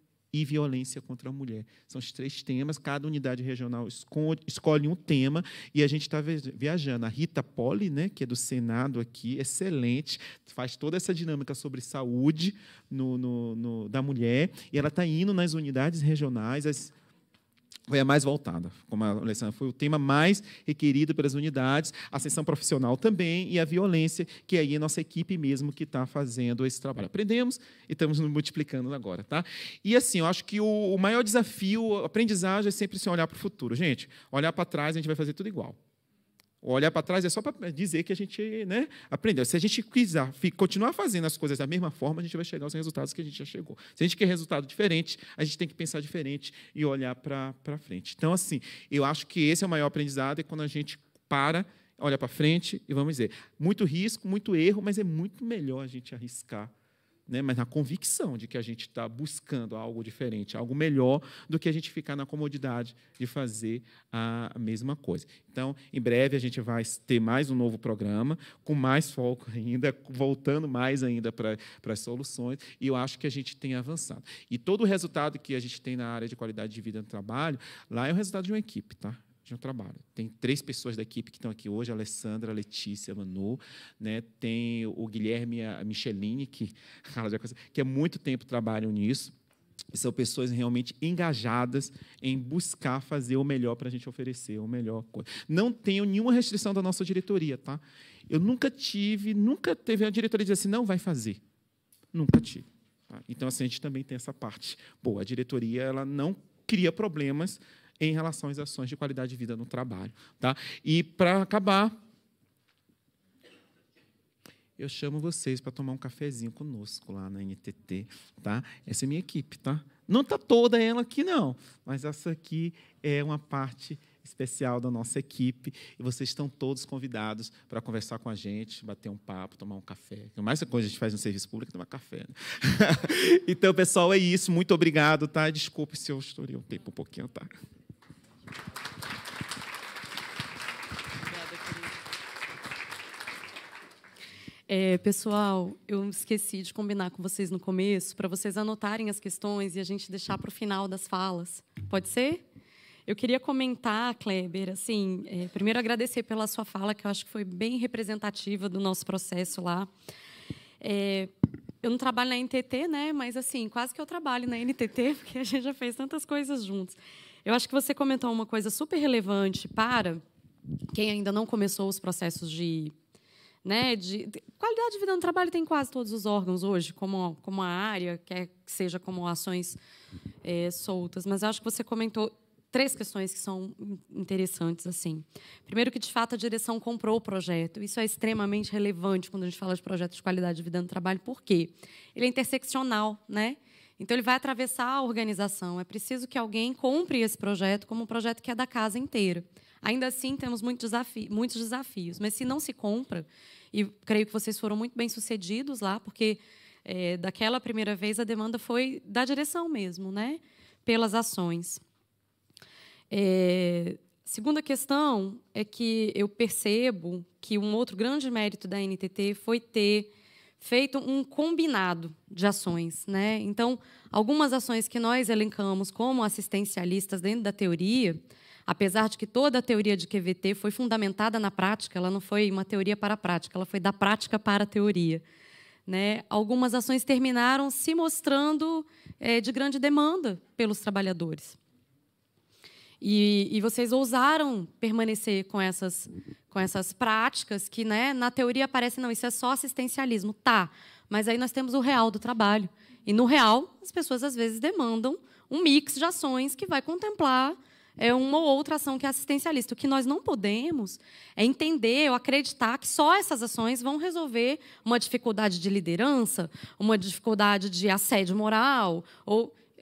C: violência contra a mulher. São os 3 temas, cada unidade regional escolhe um tema, e a gente está viajando. A Rita Poli, né, que é do Senado aqui, excelente, faz toda essa dinâmica sobre saúde da mulher, e ela está indo nas unidades regionais, foi a mais voltada, como a Alessandra, foi o tema mais requerido pelas unidades, a ascensão profissional também, e a violência, que aí é a nossa equipe mesmo que está fazendo esse trabalho. Aprendemos e estamos nos multiplicando agora. Tá? E, assim, eu acho que o maior desafio, a aprendizagem, é sempre se olhar para o futuro. Gente, olhar para trás, a gente vai fazer tudo igual. Olhar para trás é só para dizer que a gente, né, aprendeu. Se a gente quiser continuar fazendo as coisas da mesma forma, a gente vai chegar aos resultados que a gente já chegou. Se a gente quer resultado diferente, a gente tem que pensar diferente e olhar para frente. Então, assim, eu acho que esse é o maior aprendizado, é quando a gente olha para frente e, vamos dizer, muito risco, muito erro, mas é muito melhor a gente arriscar, né, mas na convicção de que a gente está buscando algo diferente, algo melhor do que a gente ficar na comodidade de fazer a mesma coisa. Então, em breve, a gente vai ter mais um novo programa, com mais foco ainda, voltando mais ainda para as soluções, e eu acho que a gente tem avançado. E todo o resultado que a gente tem na área de qualidade de vida no trabalho, lá é o resultado de uma equipe, tá? De um trabalho. Tem 3 pessoas da equipe que estão aqui hoje: a Alessandra, a Letícia, a Manu, né? Tem o Guilherme e a Micheline, que há muito tempo trabalham nisso. E são pessoas realmente engajadas em buscar fazer o melhor para a gente oferecer, a melhor coisa. Não tenho nenhuma restrição da nossa diretoria. Tá? Eu nunca teve a diretoria dizer assim, não vai fazer. Nunca tive. Tá? Então, assim, a gente também tem essa parte. Boa, a diretoria ela não cria problemas em relação às ações de qualidade de vida no trabalho. Tá? E, para acabar, eu chamo vocês para tomar um cafezinho conosco lá na NTT. Tá? Essa é a minha equipe. Tá? Não está toda ela aqui, não, mas essa aqui é uma parte especial da nossa equipe, e vocês estão todos convidados para conversar com a gente, bater um papo, tomar um café. A mais coisa a gente faz no serviço público é tomar café. Né? Então, pessoal, é isso. Muito obrigado. Tá? Desculpe se eu estourei o tempo um pouquinho. Tá?
B: Pessoal, eu esqueci de combinar com vocês no começo, para vocês anotarem as questões e a gente deixar para o final das falas. Pode ser? Eu queria comentar, Kleber, assim, primeiro agradecer pela sua fala, que eu acho que foi bem representativa do nosso processo lá. Eu não trabalho na NTT, né? Mas assim, quase que eu trabalho na NTT, porque a gente já fez tantas coisas juntos. Eu acho que você comentou uma coisa super relevante para quem ainda não começou os processos de qualidade de vida no trabalho. Tem quase todos os órgãos hoje, como a área, quer que seja como ações soltas. Mas eu acho que você comentou 3 questões que são interessantes. Assim. Primeiro, que, de fato, a direção comprou o projeto. Isso é extremamente relevante quando a gente fala de projeto de qualidade de vida no trabalho. Por quê? Ele é interseccional, né? Então, ele vai atravessar a organização. É preciso que alguém compre esse projeto como um projeto que é da casa inteira. Ainda assim, temos muitos desafios. Mas, se não se compra, e creio que vocês foram muito bem-sucedidos lá, porque, daquela primeira vez, a demanda foi da direção mesmo, né? Pelas ações. Segunda questão é que eu percebo que um outro grande mérito da NTT foi ter feito um combinado de ações, né? Então, algumas ações que nós elencamos como assistencialistas dentro da teoria, apesar de que toda a teoria de QVT foi fundamentada na prática, ela não foi uma teoria para a prática, ela foi da prática para a teoria. Né? Algumas ações terminaram se mostrando de grande demanda pelos trabalhadores. E vocês ousaram permanecer com essas práticas que, né, na teoria parecem, não, isso é só assistencialismo. Tá, mas aí nós temos o real do trabalho. E, no real, as pessoas, às vezes, demandam um mix de ações que vai contemplar uma ou outra ação que é assistencialista. O que nós não podemos é entender ou acreditar que só essas ações vão resolver uma dificuldade de liderança, uma dificuldade de assédio moral.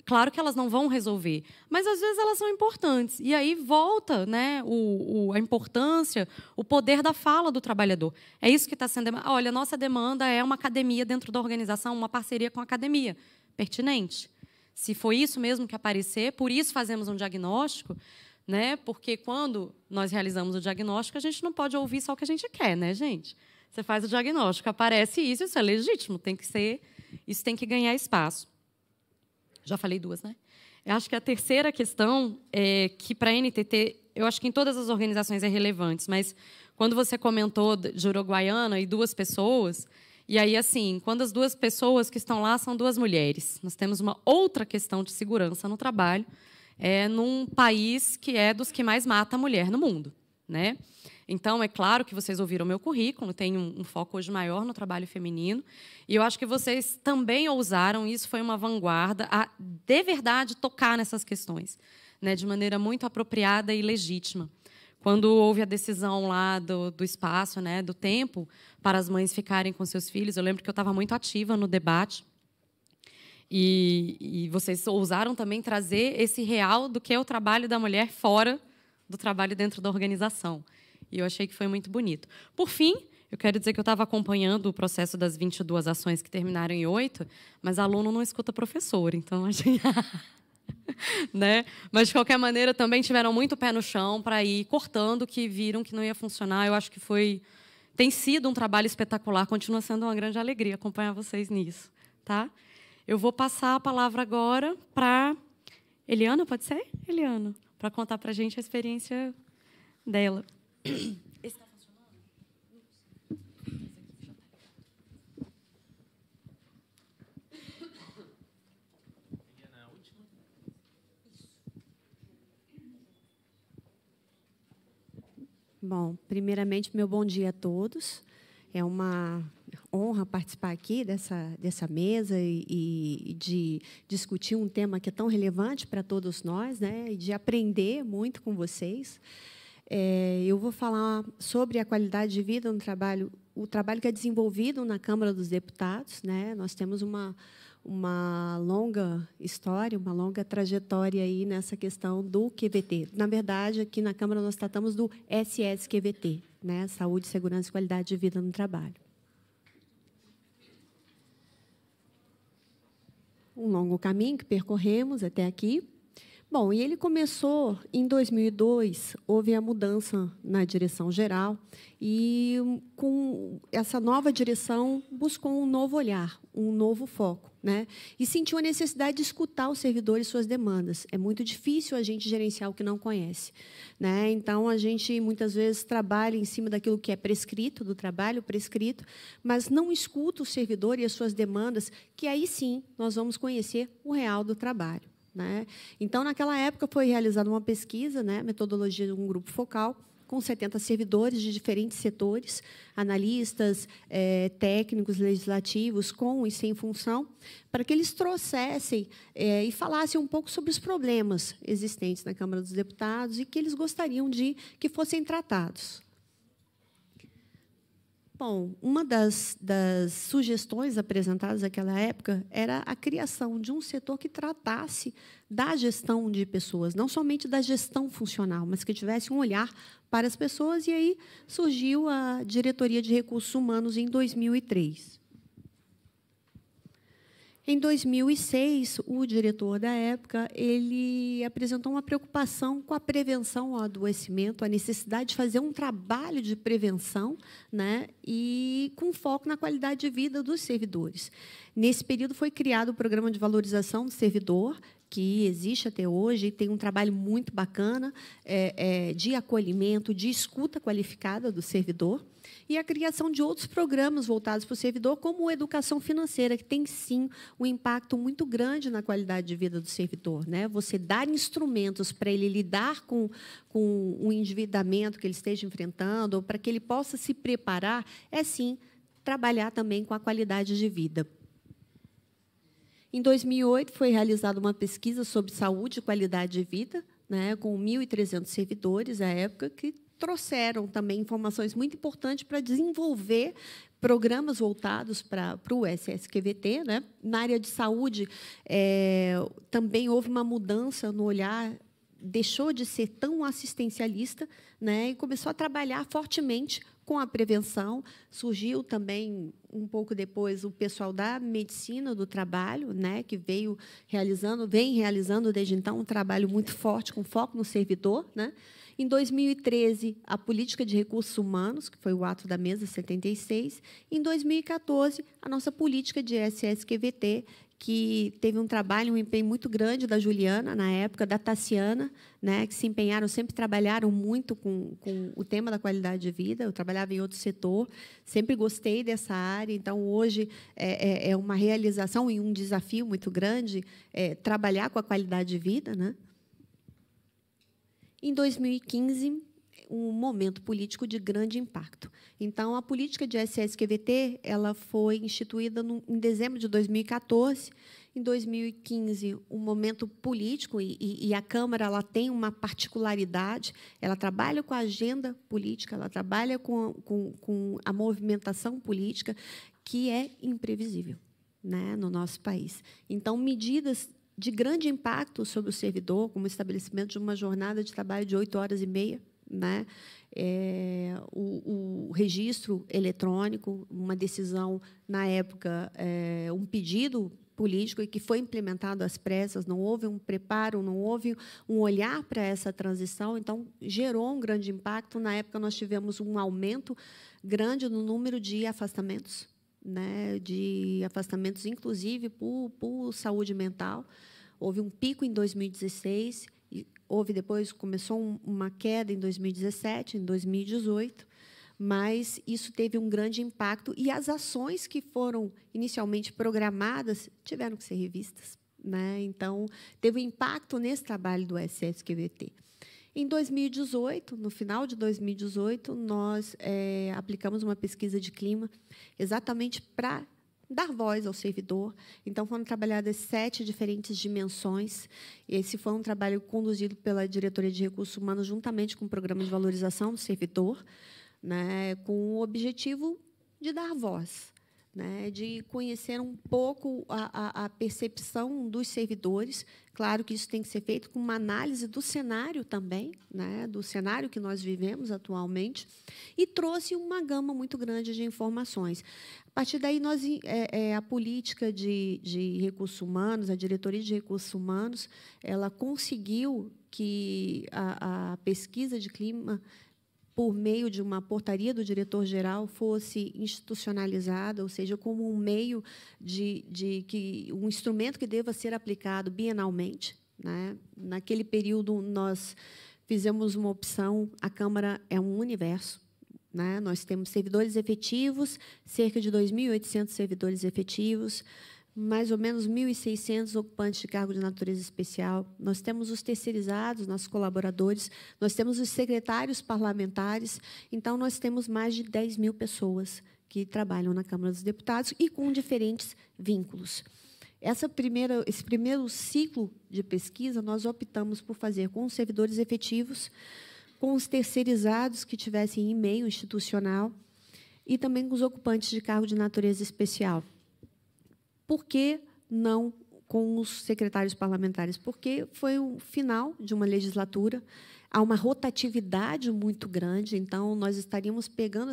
B: Claro que elas não vão resolver, mas às vezes elas são importantes. E aí volta, né, a importância, o poder da fala do trabalhador. É isso que está sendo demandado. Olha, a nossa demanda é uma academia dentro da organização, uma parceria com a academia. Pertinente. Se foi isso mesmo que aparecer, por isso fazemos um diagnóstico, né, porque quando nós realizamos o diagnóstico, a gente não pode ouvir só o que a gente quer, né, gente? Você faz o diagnóstico, aparece isso é legítimo, tem que ser, isso tem que ganhar espaço. Já falei 2, né? Eu acho que a terceira questão é que, para a NTT, eu acho que em todas as organizações é relevante, mas quando você comentou de Uruguaiana e 2 pessoas, e aí, assim, quando as 2 pessoas que estão lá são 2 mulheres, nós temos uma outra questão de segurança no trabalho, num país que é dos que mais mata a mulher no mundo, né? Então, é claro que vocês ouviram o meu currículo, tem um foco hoje maior no trabalho feminino, e eu acho que vocês também ousaram, isso foi uma vanguarda, a, de verdade, tocar nessas questões, né, de maneira muito apropriada e legítima. Quando houve a decisão lá do espaço, né, do tempo, para as mães ficarem com seus filhos, eu lembro que eu estava muito ativa no debate, e vocês ousaram também trazer esse real do que é o trabalho da mulher fora do trabalho dentro da organização. E eu achei que foi muito bonito. Por fim, eu quero dizer que eu estava acompanhando o processo das 22 ações que terminaram em 8, mas aluno não escuta professor, então a gente... né? Mas, de qualquer maneira, também tiveram muito pé no chão para ir cortando, que viram que não ia funcionar. Eu acho que tem sido um trabalho espetacular, continua sendo uma grande alegria acompanhar vocês nisso. Tá? Eu vou passar a palavra agora para Eliana, pode ser? Eliana, para contar para a gente a experiência dela. Esse está funcionando?
D: Bom, primeiramente, meu bom dia a todos. É uma honra participar aqui dessa mesa e de discutir um tema que é tão relevante para todos nós, né, e de aprender muito com vocês. Eu vou falar sobre a qualidade de vida no trabalho, o trabalho que é desenvolvido na Câmara dos Deputados, né? Nós temos uma longa história, uma longa trajetória aí nessa questão do QVT. Na verdade, aqui na Câmara nós tratamos do SSQVT, né? Saúde, Segurança e Qualidade de Vida no Trabalho. Um longo caminho que percorremos até aqui. Bom, e ele começou em 2002, houve a mudança na direção geral, e com essa nova direção buscou um novo olhar, um novo foco, né? E sentiu a necessidade de escutar os servidores e suas demandas. É muito difícil a gente gerenciar o que não conhece, né? Então, a gente, muitas vezes, trabalha em cima daquilo que é prescrito, do trabalho prescrito, mas não escuta o servidor e as suas demandas, que aí sim nós vamos conhecer o real do trabalho. Né? Então, naquela época, foi realizada uma pesquisa, né, metodologia de um grupo focal, com 70 servidores de diferentes setores, analistas, técnicos, legislativos, com e sem função, para que eles trouxessem e falassem um pouco sobre os problemas existentes na Câmara dos Deputados e que eles gostariam de que fossem tratados. Bom, uma das sugestões apresentadas naquela época era a criação de um setor que tratasse da gestão de pessoas, não somente da gestão funcional, mas que tivesse um olhar para as pessoas, e aí surgiu a Diretoria de Recursos Humanos em 2003. Em 2006, o diretor da época ele apresentou uma preocupação com a prevenção ao adoecimento, a necessidade de fazer um trabalho de prevenção, né, e com foco na qualidade de vida dos servidores. Nesse período, foi criado o Programa de Valorização do Servidor, que existe até hoje, e tem um trabalho muito bacana de acolhimento, de escuta qualificada do servidor, e a criação de outros programas voltados para o servidor, como a educação financeira, que tem, sim, um impacto muito grande na qualidade de vida do servidor, né? Você dar instrumentos para ele lidar com o endividamento que ele esteja enfrentando, ou para que ele possa se preparar, sim, trabalhar também com a qualidade de vida. Em 2008, foi realizada uma pesquisa sobre saúde e qualidade de vida, né, com 1.300 servidores, à época, que trouxeram também informações muito importantes para desenvolver programas voltados para o SSQVT, né? Na área de saúde, também houve uma mudança no olhar, deixou de ser tão assistencialista, né? E começou a trabalhar fortemente com a prevenção. Surgiu também, um pouco depois, o pessoal da medicina do trabalho, né? Que vem realizando desde então um trabalho muito forte, com foco no servidor, né? Em 2013, a Política de Recursos Humanos, que foi o ato da Mesa 76. Em 2014, a nossa política de SSQVT, que teve um trabalho, um empenho muito grande da Juliana, na época, da Tassiana, né, que se empenharam, sempre trabalharam muito com o tema da qualidade de vida. Eu trabalhava em outro setor, sempre gostei dessa área. Então, hoje, é uma realização e um desafio muito grande trabalhar com a qualidade de vida, né? Em 2015, um momento político de grande impacto. Então, a política de SSQVT ela foi instituída em dezembro de 2014. Em 2015, um momento político, e a Câmara ela tem uma particularidade, ela trabalha com a agenda política, ela trabalha com a movimentação política, que é imprevisível, né, no nosso país. Então, medidas de grande impacto sobre o servidor, como o estabelecimento de uma jornada de trabalho de 8 horas e meia, né? O registro eletrônico, uma decisão, na época, um pedido político e que foi implementado às pressas, não houve um preparo, não houve um olhar para essa transição, então, gerou um grande impacto. Na época, nós tivemos um aumento grande no número de afastamentos, né, de afastamentos, inclusive, por saúde mental. Houve um pico em 2016, e depois começou uma queda em 2017, em 2018, mas isso teve um grande impacto, e as ações que foram inicialmente programadas tiveram que ser revistas, né? Então, teve um impacto nesse trabalho do SSQVT. Em 2018, no final de 2018, nós aplicamos uma pesquisa de clima exatamente para dar voz ao servidor. Então, foram trabalhadas 7 diferentes dimensões. Esse foi um trabalho conduzido pela Diretoria de Recursos Humanos, juntamente com o Programa de Valorização do Servidor, né, com o objetivo de dar voz, né, de conhecer um pouco a percepção dos servidores. Claro que isso tem que ser feito com uma análise do cenário também, né, do cenário que nós vivemos atualmente, e trouxe uma gama muito grande de informações. A partir daí, a política de recursos humanos, a Diretoria de Recursos Humanos, ela conseguiu que a pesquisa de clima, por meio de uma portaria do diretor-geral, fosse institucionalizada, ou seja, como um meio um instrumento que deva ser aplicado bienalmente, né? Naquele período, nós fizemos uma opção, a Câmara é um universo, né? Nós temos servidores efetivos, cerca de 2.800 servidores efetivos, mais ou menos 1.600 ocupantes de cargo de natureza especial. Nós temos os terceirizados, nossos colaboradores, nós temos os secretários parlamentares. Então, nós temos mais de 10.000 pessoas que trabalham na Câmara dos Deputados e com diferentes vínculos. Esse primeiro ciclo de pesquisa, nós optamos por fazer com os servidores efetivos, com os terceirizados que tivessem e-mail institucional e também com os ocupantes de cargo de natureza especial. Por que não com os secretários parlamentares? Porque foi o final de uma legislatura, há uma rotatividade muito grande, então, nós estaríamos pegando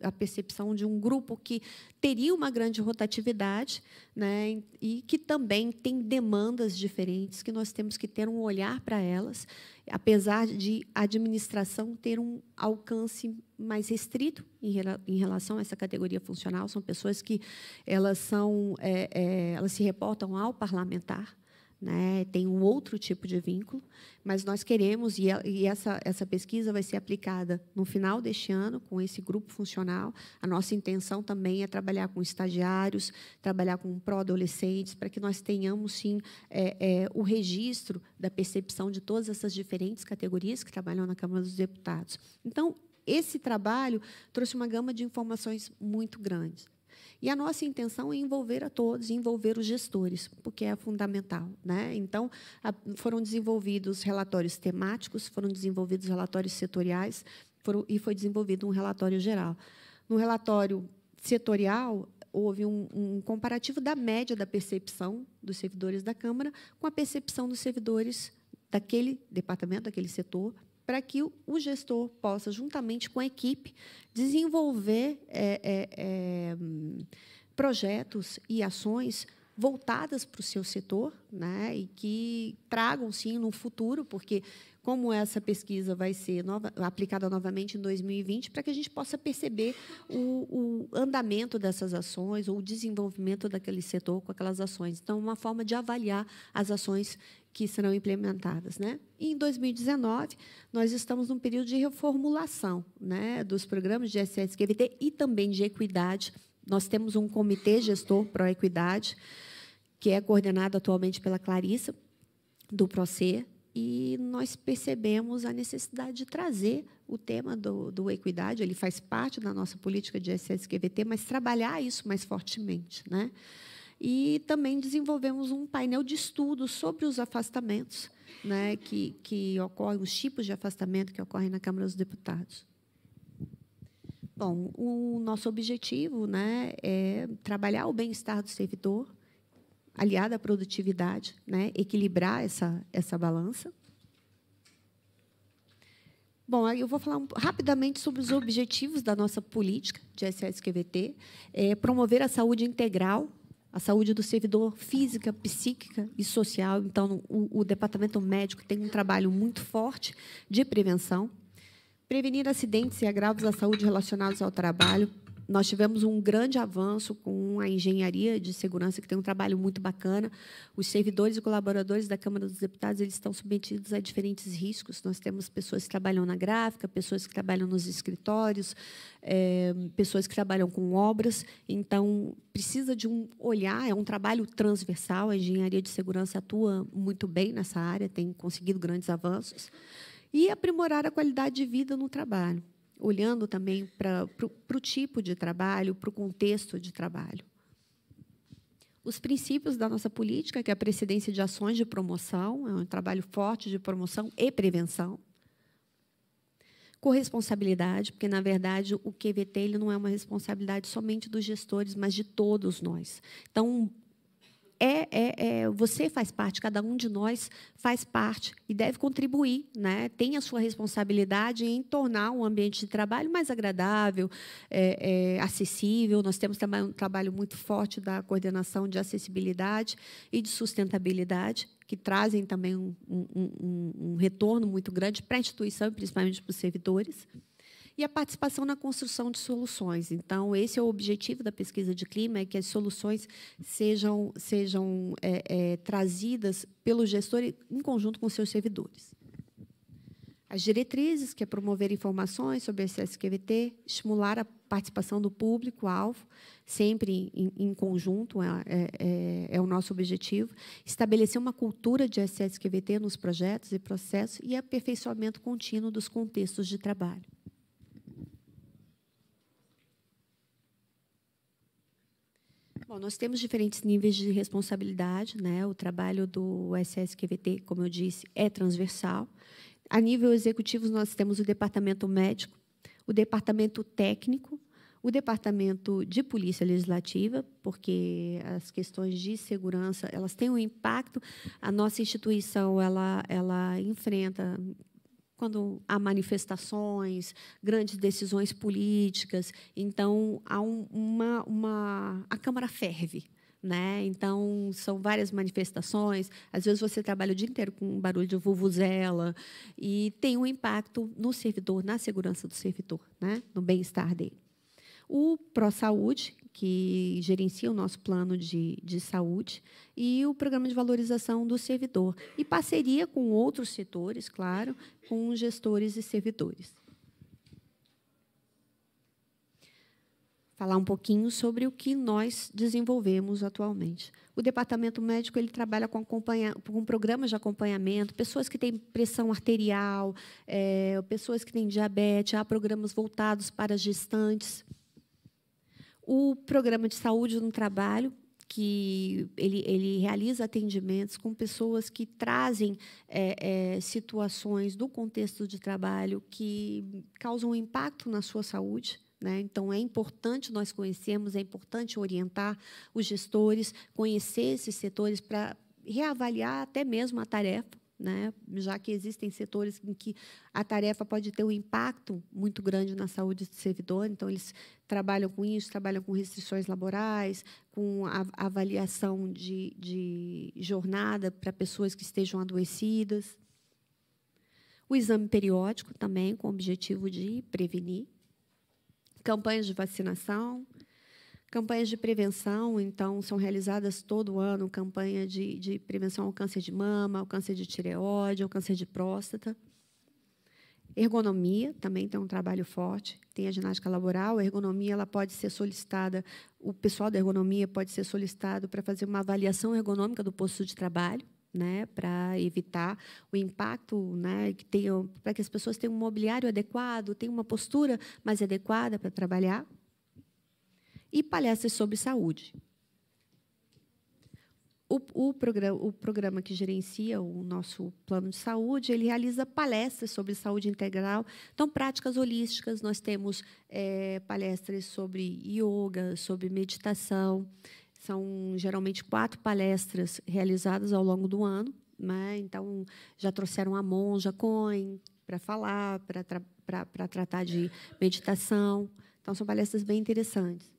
D: a percepção de um grupo que teria uma grande rotatividade, né, e que também tem demandas diferentes, que nós temos que ter um olhar para elas, apesar de a administração ter um alcance mais restrito em relação a essa categoria funcional. São pessoas que elas se reportam ao parlamentar, né, tem um outro tipo de vínculo, mas nós queremos, e essa pesquisa vai ser aplicada no final deste ano, com esse grupo funcional. A nossa intenção também é trabalhar com estagiários, trabalhar com pró-adolescentes, para que nós tenhamos, sim, o registro da percepção de todas essas diferentes categorias que trabalham na Câmara dos Deputados. Então, esse trabalho trouxe uma gama de informações muito grande. E a nossa intenção é envolver a todos, envolver os gestores, porque é fundamental, né? Então, foram desenvolvidos relatórios temáticos, foram desenvolvidos relatórios setoriais, e foi desenvolvido um relatório geral. No relatório setorial, houve um comparativo da média da percepção dos servidores da Câmara com a percepção dos servidores daquele departamento, daquele setor, para que o gestor possa, juntamente com a equipe, desenvolver projetos e ações voltadas para o seu setor, né, e que tragam, sim, no futuro, porque, como essa pesquisa vai ser aplicada novamente em 2020, para que a gente possa perceber o andamento dessas ações ou o desenvolvimento daquele setor com aquelas ações. Então, uma forma de avaliar as ações que serão implementadas, né? E, em 2019, nós estamos num período de reformulação, né, dos programas de SS-QVT e também de equidade. Nós temos um comitê gestor pró-equidade, que é coordenado atualmente pela Clarissa, do PROCE, e nós percebemos a necessidade de trazer o tema do equidade. Ele faz parte da nossa política de SS-QVT, mas trabalhar isso mais fortemente, né? E também desenvolvemos um painel de estudos sobre os afastamentos, né, que ocorrem, os tipos de afastamento que ocorrem na Câmara dos Deputados. Bom, o nosso objetivo, né, é trabalhar o bem-estar do servidor, aliado à produtividade, né, equilibrar essa balança. Bom, aí eu vou falar rapidamente sobre os objetivos da nossa política de SS-QVT, promover a saúde integral, a saúde do servidor física, psíquica e social. Então, o departamento médico tem um trabalho muito forte de prevenção, prevenir acidentes e agravos à saúde relacionados ao trabalho. Nós tivemos um grande avanço com a engenharia de segurança, que tem um trabalho muito bacana. Os servidores e colaboradores da Câmara dos Deputados, eles estão submetidos a diferentes riscos. Nós temos pessoas que trabalham na gráfica, pessoas que trabalham nos escritórios, pessoas que trabalham com obras. Então, precisa de um olhar, é um trabalho transversal. A engenharia de segurança atua muito bem nessa área, tem conseguido grandes avanços. E aprimorar a qualidade de vida no trabalho, olhando também para o tipo de trabalho, para o contexto de trabalho. Os princípios da nossa política, que é a precedência de ações de promoção, é um trabalho forte de promoção e prevenção. Corresponsabilidade, porque, na verdade, o QVT ele não é uma responsabilidade somente dos gestores, mas de todos nós. Então, você faz parte, cada um de nós faz parte e deve contribuir, né? Tem a sua responsabilidade em tornar um ambiente de trabalho mais agradável, acessível. Nós temos também um trabalho muito forte da coordenação de acessibilidade e de sustentabilidade, que trazem também um retorno muito grande para a instituição, principalmente para os servidores. E a participação na construção de soluções. Então, esse é o objetivo da pesquisa de clima, é que as soluções sejam trazidas pelo gestor em conjunto com seus servidores. As diretrizes, que é promover informações sobre SS-QVT, estimular a participação do público-alvo, sempre em conjunto, é o nosso objetivo. Estabelecer uma cultura de SS-QVT nos projetos e processos e aperfeiçoamento contínuo dos contextos de trabalho. Bom, nós temos diferentes níveis de responsabilidade, né? O trabalho do SS-QVT, como eu disse, é transversal. A nível executivo, nós temos o departamento médico, o departamento técnico, o departamento de polícia legislativa, porque as questões de segurança elas têm um impacto. A nossa instituição ela enfrenta, quando há manifestações, grandes decisões políticas, então há a Câmara ferve, né? Então são várias manifestações. Às vezes você trabalha o dia inteiro com um barulho de vuvuzela e tem um impacto no servidor, na segurança do servidor, né? No bem-estar dele. O ProSaúde, que gerencia o nosso plano de saúde, e o programa de valorização do servidor, e parceria com outros setores, claro, com gestores e servidores. Falar um pouquinho sobre o que nós desenvolvemos atualmente. O departamento médico ele trabalha com programas de acompanhamento, pessoas que têm pressão arterial, pessoas que têm diabetes, há programas voltados para gestantes. O programa de saúde no trabalho, que ele realiza atendimentos com pessoas que trazem situações do contexto de trabalho que causam impacto na sua saúde, né? Então, é importante nós conhecermos, é importante orientar os gestores, conhecer esses setores para reavaliar até mesmo a tarefa, né? Já que existem setores em que a tarefa pode ter um impacto muito grande na saúde do servidor, então eles trabalham com isso, trabalham com restrições laborais, com a avaliação de jornada para pessoas que estejam adoecidas. O exame periódico também, com o objetivo de prevenir. Campanhas de vacinação, campanhas de prevenção, então, são realizadas todo ano, campanha de prevenção ao câncer de mama, ao câncer de tireoide, ao câncer de próstata. Ergonomia, também tem um trabalho forte, tem a ginástica laboral, a ergonomia ela pode ser solicitada, o pessoal da ergonomia pode ser solicitado para fazer uma avaliação ergonômica do posto de trabalho, né, para evitar o impacto, né, para que as pessoas tenham um mobiliário adequado, tenham uma postura mais adequada para trabalhar. E palestras sobre saúde. O programa que gerencia o nosso plano de saúde, ele realiza palestras sobre saúde integral. Então, práticas holísticas, nós temos palestras sobre yoga, sobre meditação. São, geralmente, 4 palestras realizadas ao longo do ano, né? Então, já trouxeram a monja Cohen para falar, para tratar de meditação. Então, são palestras bem interessantes.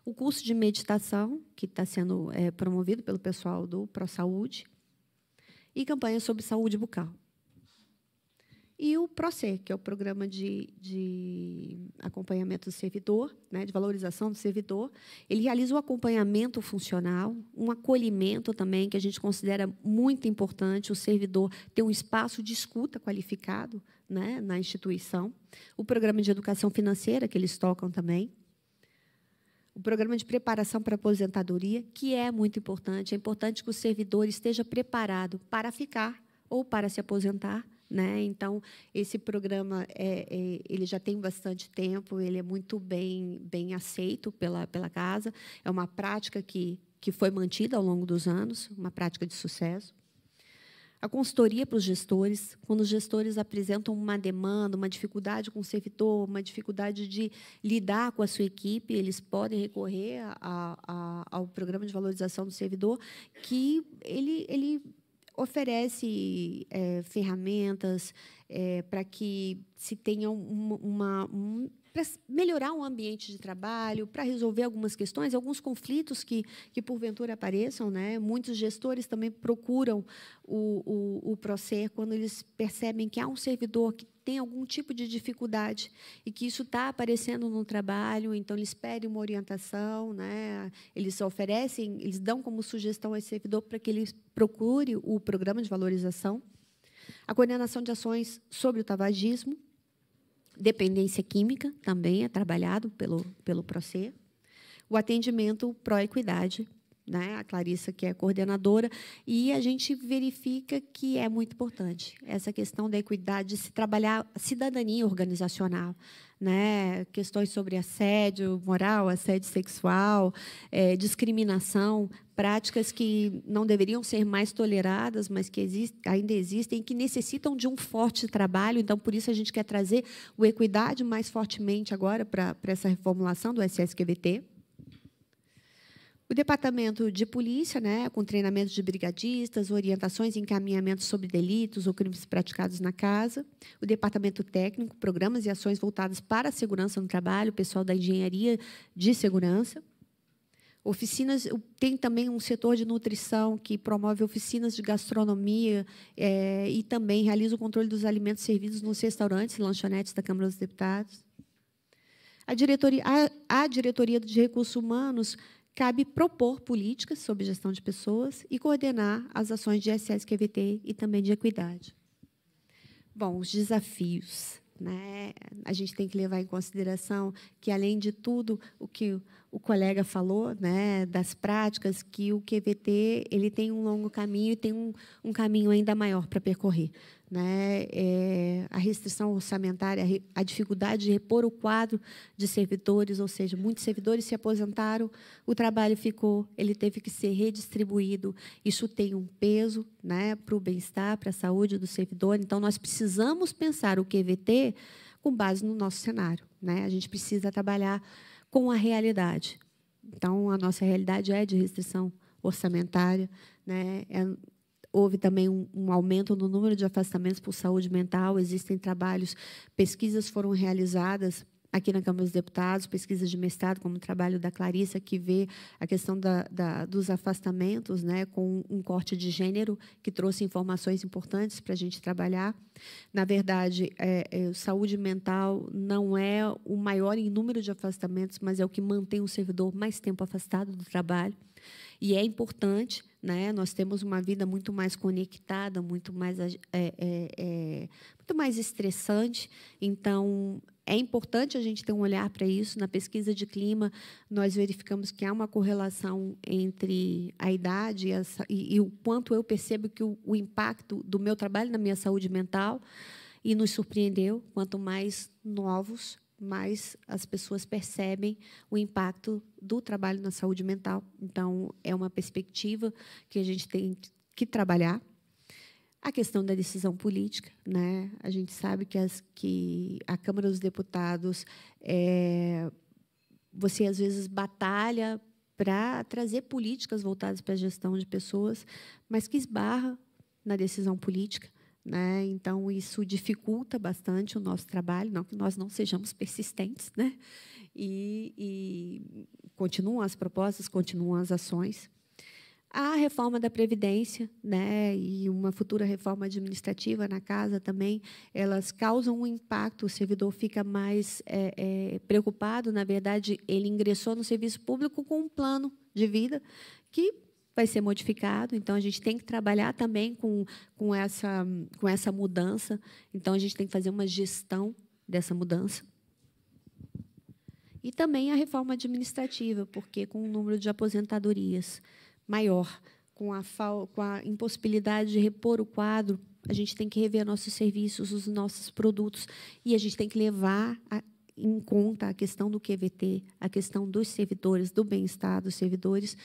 D: O curso de meditação, que está sendo promovido pelo pessoal do ProSaúde, e campanha sobre saúde bucal. E o PROCER, que é o programa de acompanhamento do servidor, né, de valorização do servidor, ele realiza o acompanhamento funcional, um acolhimento também, que a gente considera muito importante, o servidor ter um espaço de escuta qualificado, né, na instituição. O programa de educação financeira, que eles tocam também. O programa de preparação para a aposentadoria, que é muito importante. É importante que o servidor esteja preparado para ficar ou para se aposentar, né? Então, esse programa ele já tem bastante tempo, ele é muito bem aceito pela casa. É uma prática que foi mantida ao longo dos anos, uma prática de sucesso. A consultoria para os gestores, quando os gestores apresentam uma demanda, uma dificuldade com o servidor, uma dificuldade de lidar com a sua equipe, eles podem recorrer ao programa de valorização do servidor, que ele oferece ferramentas para que se tenha para melhorar o ambiente de trabalho, para resolver algumas questões, alguns conflitos que porventura apareçam, né? Muitos gestores também procuram o PROCER quando eles percebem que há um servidor que tem algum tipo de dificuldade e que isso está aparecendo no trabalho, então eles pedem uma orientação, né? Eles oferecem, eles dão como sugestão a esse servidor para que ele procure o programa de valorização. A coordenação de ações sobre o tabagismo, dependência química também é trabalhado pelo PROCER. O atendimento pró-equidade, né? A Clarissa, que é coordenadora, e a gente verifica que é muito importante essa questão da equidade, se trabalhar a cidadania organizacional, né? Questões sobre assédio moral, assédio sexual, discriminação, práticas que não deveriam ser mais toleradas, mas que ainda existem, que necessitam de um forte trabalho. Então, por isso, a gente quer trazer o equidade mais fortemente agora para essa reformulação do SSQVT. O departamento de polícia, né, com treinamento de brigadistas, orientações e encaminhamentos sobre delitos ou crimes praticados na casa. O departamento técnico, programas e ações voltadas para a segurança no trabalho, o pessoal da engenharia de segurança. Oficinas, tem também um setor de nutrição que promove oficinas de gastronomia e também realiza o controle dos alimentos servidos nos restaurantes e lanchonetes da Câmara dos Deputados. A diretoria de recursos humanos cabe propor políticas sobre gestão de pessoas e coordenar as ações de SSQVT e também de equidade. Bom, os desafios, né? A gente tem que levar em consideração que, além de tudo o que o colega falou, né, das práticas, que o QVT ele tem um longo caminho e tem um caminho ainda maior para percorrer, né? A restrição orçamentária, a dificuldade de repor o quadro de servidores, ou seja, muitos servidores se aposentaram, o trabalho ficou, ele teve que ser redistribuído. Isso tem um peso, né, para o bem-estar, para a saúde do servidor. Então, nós precisamos pensar o QVT com base no nosso cenário, né? A gente precisa trabalhar com a realidade. Então, a nossa realidade é de restrição orçamentária, né? Houve também um aumento no número de afastamentos por saúde mental, existem trabalhos, pesquisas foram realizadas aqui na Câmara dos Deputados, pesquisas de mestrado, como o trabalho da Clarissa, que vê a questão dos afastamentos, né, com um corte de gênero, que trouxe informações importantes para a gente trabalhar. Na verdade, saúde mental não é o maior em número de afastamentos, mas é o que mantém o servidor mais tempo afastado do trabalho. E é importante, né? Nós temos uma vida muito mais conectada, muito mais estressante. Então, é importante a gente ter um olhar para isso. Na pesquisa de clima, nós verificamos que há uma correlação entre a idade e o quanto eu percebo que o impacto do meu trabalho na minha saúde mental, e nos surpreendeu, quanto mais novos, mais as pessoas percebem o impacto do trabalho na saúde mental. Então, é uma perspectiva que a gente tem que trabalhar. A questão da decisão política, né? A gente sabe que a Câmara dos Deputados, você, às vezes, batalha para trazer políticas voltadas para a gestão de pessoas, mas que esbarra na decisão política, né? Então, isso dificulta bastante o nosso trabalho, não que nós não sejamos persistentes, né? E continuam as propostas, continuam as ações. A reforma da Previdência, né, e uma futura reforma administrativa na casa também, elas causam um impacto, o servidor fica mais preocupado. Na verdade, ele ingressou no serviço público com um plano de vida que vai ser modificado, então a gente tem que trabalhar também com essa mudança, então a gente tem que fazer uma gestão dessa mudança. E também a reforma administrativa, porque com o número de aposentadorias maior, com a impossibilidade de repor o quadro, a gente tem que rever nossos serviços, os nossos produtos, e a gente tem que levar em conta a questão do QVT, a questão dos servidores, do bem-estar dos servidores,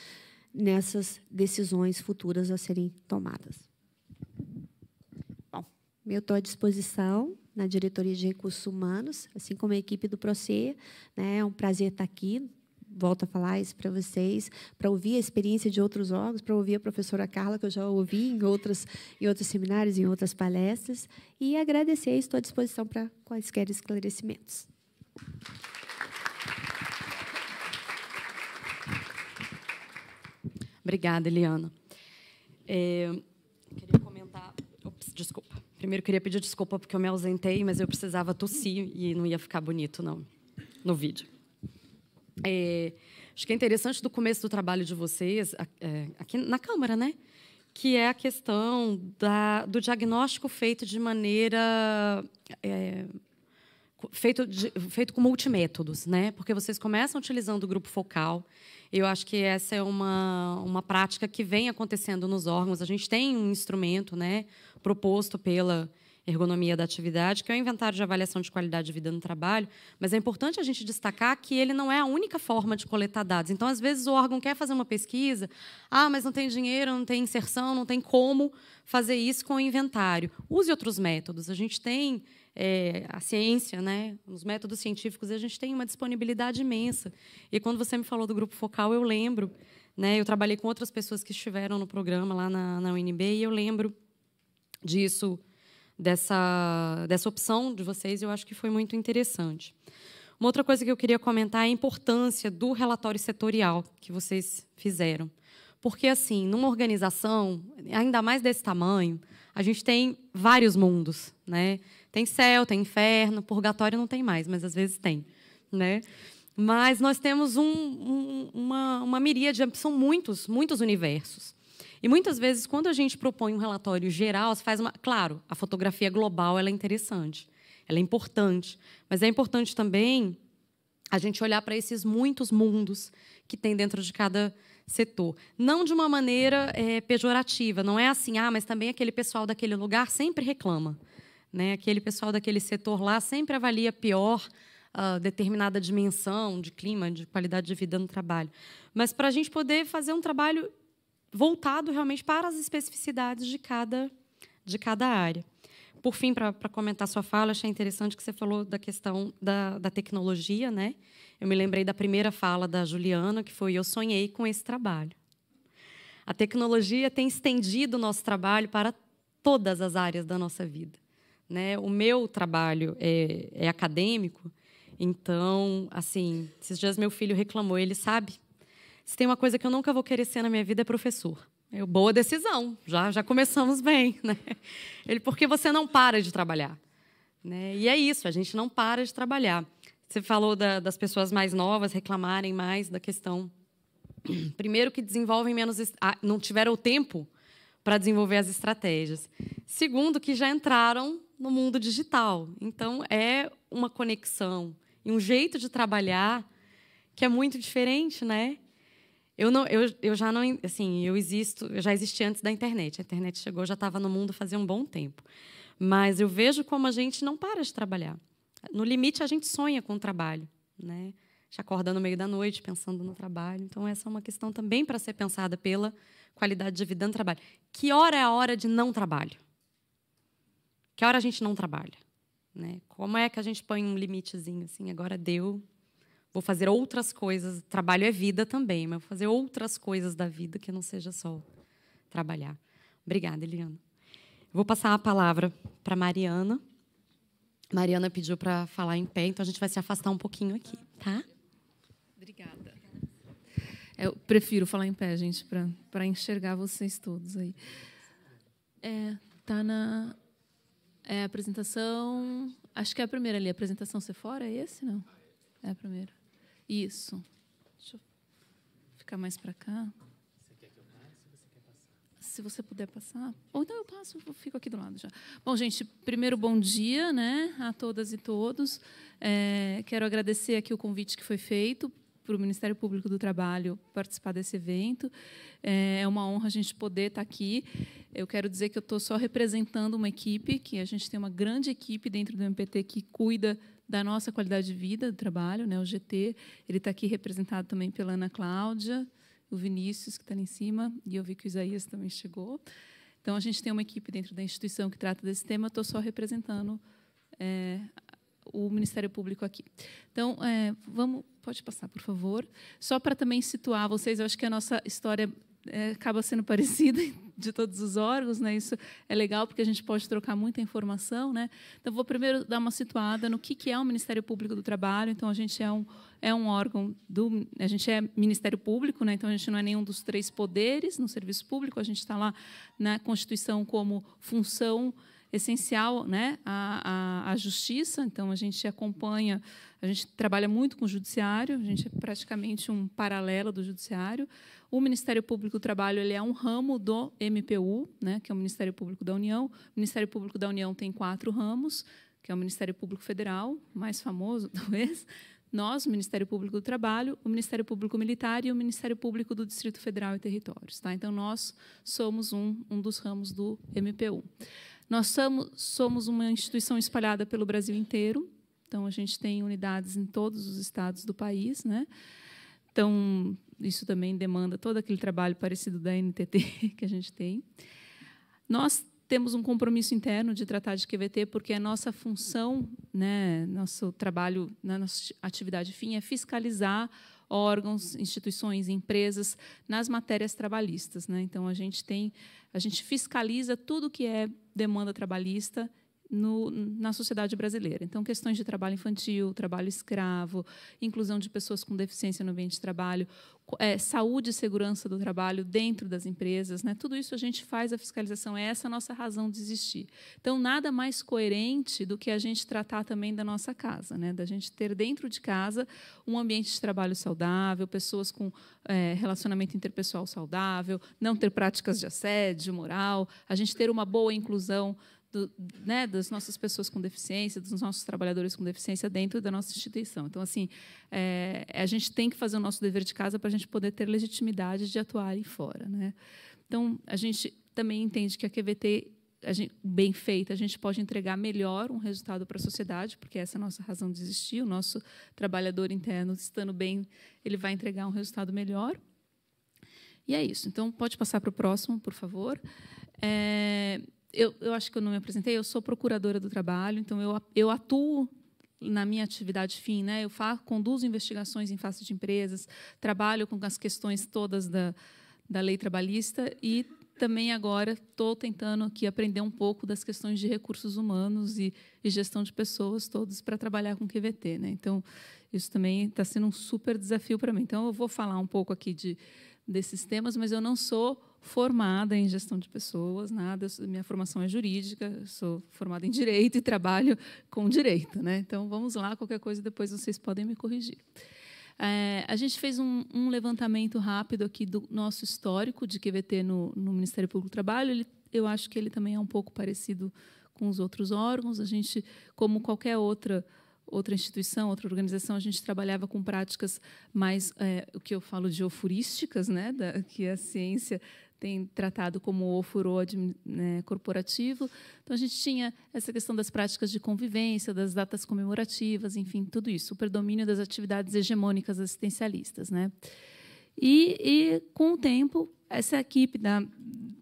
D: nessas decisões futuras a serem tomadas. Bom, eu estou à disposição na Diretoria de Recursos Humanos, assim como a equipe do PROCEA, né? É um prazer estar aqui. Volto a falar isso para vocês, para ouvir a experiência de outros órgãos, para ouvir a professora Carla, que eu já ouvi em outros seminários, em outras palestras, e agradecer, estou à disposição para quaisquer esclarecimentos.
B: Obrigada, Eliana. Queria comentar... Ops, desculpa. Primeiro, queria pedir desculpa porque eu me ausentei, mas eu precisava tossir e não ia ficar bonito no vídeo. Acho que é interessante do começo do trabalho de vocês, aqui na Câmara, né? Que é a questão do diagnóstico feito de maneira... feito com multimétodos, né? Porque vocês começam utilizando o grupo focal. Eu acho que essa é uma prática que vem acontecendo nos órgãos. A gente tem um instrumento, né, proposto pela Ergonomia da Atividade, que é o Inventário de Avaliação de Qualidade de Vida no Trabalho, mas é importante a gente destacar que ele não é a única forma de coletar dados. Então, às vezes, o órgão quer fazer uma pesquisa, mas não tem dinheiro, não tem inserção, não tem como fazer isso com o inventário. Use outros métodos. A gente tem a ciência, né? Os métodos científicos, a gente tem uma disponibilidade imensa. E quando você me falou do grupo focal, eu lembro, né? Eu trabalhei com outras pessoas que estiveram no programa lá na UNB, e eu lembro disso, dessa opção de vocês, eu acho que foi muito interessante. Uma outra coisa que eu queria comentar é a importância do relatório setorial que vocês fizeram. Porque, assim, numa organização, ainda mais desse tamanho, a gente tem vários mundos, né? Tem céu, tem inferno, purgatório não tem mais, mas às vezes tem, né? Mas nós temos uma miríade, são muitos universos. E muitas vezes, quando a gente propõe um relatório geral, você faz uma... Claro, a fotografia global ela é interessante, ela é importante, mas é importante também a gente olhar para esses muitos mundos que tem dentro de cada setor. Não de uma maneira pejorativa, não é assim, mas também aquele pessoal daquele lugar sempre reclama, né? Aquele pessoal daquele setor lá sempre avalia pior determinada dimensão de clima, de qualidade de vida no trabalho. Mas para a gente poder fazer um trabalho voltado realmente para as especificidades de cada área. por fim, para comentar sua fala, achei interessante que você falou da questão da tecnologia, né? Eu me lembrei da primeira fala da Juliana, que foi: eu sonhei com esse trabalho. A tecnologia tem estendido o nosso trabalho para todas as áreas da nossa vida, né? O meu trabalho é acadêmico, então, assim, esses dias meu filho reclamou, ele sabe, se tem uma coisa que eu nunca vou querer ser na minha vida é professor. Boa decisão, já começamos bem, né? Ele, porque você não para de trabalhar, né? E é isso, a gente não para de trabalhar. Você falou das pessoas mais novas reclamarem mais da questão, primeiro, que desenvolvem menos, não tiveram o tempo para desenvolver as estratégias. Segundo, que já entraram no mundo digital. Então, é uma conexão e um jeito de trabalhar que é muito diferente, né? Eu já não, assim, eu já existi antes da internet. A internet chegou, já estava no mundo fazia um bom tempo. Mas eu vejo como a gente não para de trabalhar. No limite, a gente sonha com o trabalho, né? Já acorda no meio da noite pensando no trabalho. Então, essa é uma questão também para ser pensada pela qualidade de vida no trabalho. Que hora é a hora de não trabalho? Que hora a gente não trabalha? Né? Como é que a gente põe um limitezinho assim? Agora deu, vou fazer outras coisas. Trabalho é vida também, mas vou fazer outras coisas da vida que não seja só trabalhar. Obrigada, Eliana. Vou passar a palavra para Mariana. Mariana pediu para falar em pé, então a gente vai se afastar um pouquinho aqui, tá?
E: Obrigada. Eu prefiro falar em pé, gente, para enxergar vocês todos aí. Tá na apresentação. Acho que é a primeira ali. A apresentação Sephora, é esse? Não? É a primeira. Isso. Deixa eu ficar mais para cá.
F: Você quer que eu passe ou você quer passar?
E: Se você puder passar. Ou então eu passo, eu fico aqui do lado já. Bom, gente, primeiro, bom dia, né, a todas e todos. Quero agradecer aqui o convite que foi feito para o Ministério Público do Trabalho participar desse evento. É uma honra a gente poder estar aqui. Eu quero dizer que eu estou só representando uma equipe, que a gente tem uma grande equipe dentro do MPT que cuida da nossa qualidade de vida do trabalho, né, o GT. Ele está aqui representado também pela Ana Cláudia, o Vinícius, que está ali em cima, e eu vi que o Isaías também chegou. Então, a gente tem uma equipe dentro da instituição que trata desse tema. Eu estou só representando o Ministério Público aqui. Então, pode passar, por favor. Só para também situar vocês, eu acho que a nossa história acaba sendo parecida de todos os órgãos, né? Isso é legal porque a gente pode trocar muita informação, né? Então, vou primeiro dar uma situada no que é o Ministério Público do Trabalho. Então, a gente é um órgão a gente é Ministério Público, né? Então a gente não é nenhum dos 3 poderes no serviço público. A gente está lá na Constituição como função essencial, né, a justiça. Então, a gente acompanha, a gente trabalha muito com o judiciário, a gente é praticamente um paralelo do judiciário. O Ministério Público do Trabalho ele é um ramo do MPU, né, que é o Ministério Público da União. O Ministério Público da União tem 4 ramos, que é o Ministério Público Federal, mais famoso, talvez, nós, o Ministério Público do Trabalho, o Ministério Público Militar e o Ministério Público do Distrito Federal e Territórios. Tá? Então, nós somos um dos ramos do MPU. Nós somos uma instituição espalhada pelo Brasil inteiro, então a gente tem unidades em todos os estados do país, né? Então, isso também demanda todo aquele trabalho parecido da NTT que a gente tem. Nós temos um compromisso interno de tratar de QVT, porque a nossa função, né, nosso trabalho, nossa atividade fim é fiscalizar órgãos, instituições, empresas nas matérias trabalhistas, né? Então a gente fiscaliza tudo que é demanda trabalhista na sociedade brasileira. Então, questões de trabalho infantil, trabalho escravo, inclusão de pessoas com deficiência no ambiente de trabalho, saúde e segurança do trabalho dentro das empresas, né? Tudo isso a gente faz a fiscalização, é essa a nossa razão de existir. Então, nada mais coerente do que a gente tratar também da nossa casa, né? Da gente ter dentro de casa um ambiente de trabalho saudável, pessoas com relacionamento interpessoal saudável, não ter práticas de assédio moral, a gente ter uma boa inclusão das nossas pessoas com deficiência, dos nossos trabalhadores com deficiência dentro da nossa instituição. Então, assim, a gente tem que fazer o nosso dever de casa para a gente poder ter legitimidade de atuar aí fora, né? Então, a gente também entende que a QVT, bem feita, a gente pode entregar melhor um resultado para a sociedade, porque essa é a nossa razão de existir. O nosso trabalhador interno, estando bem, ele vai entregar um resultado melhor. E é isso. Então, pode passar para o próximo, por favor. eu acho que eu não me apresentei, eu sou procuradora do trabalho, então eu atuo na minha atividade fim, né? Eu conduzo investigações em face de empresas, trabalho com as questões todas da lei trabalhista e também agora estou tentando aqui aprender um pouco das questões de recursos humanos e gestão de pessoas todos para trabalhar com QVT, né? Então, isso também está sendo um super desafio para mim. Então, eu vou falar um pouco aqui desses temas, mas eu não sou formada em gestão de pessoas, nada. Minha formação é jurídica, eu sou formada em direito e trabalho com direito, né? Então, vamos lá, qualquer coisa depois vocês podem me corrigir. A gente fez um levantamento rápido aqui do nosso histórico de QVT no Ministério Público do Trabalho. Eu acho que ele também é um pouco parecido com os outros órgãos. A gente, como qualquer outra instituição, outra organização, a gente trabalhava com práticas mais, o que eu falo de ofurísticas, né, que a ciência tem tratado como o furô corporativo. Então, a gente tinha essa questão das práticas de convivência, das datas comemorativas, enfim, tudo isso, o predomínio das atividades hegemônicas assistencialistas, né? E com o tempo, essa equipe,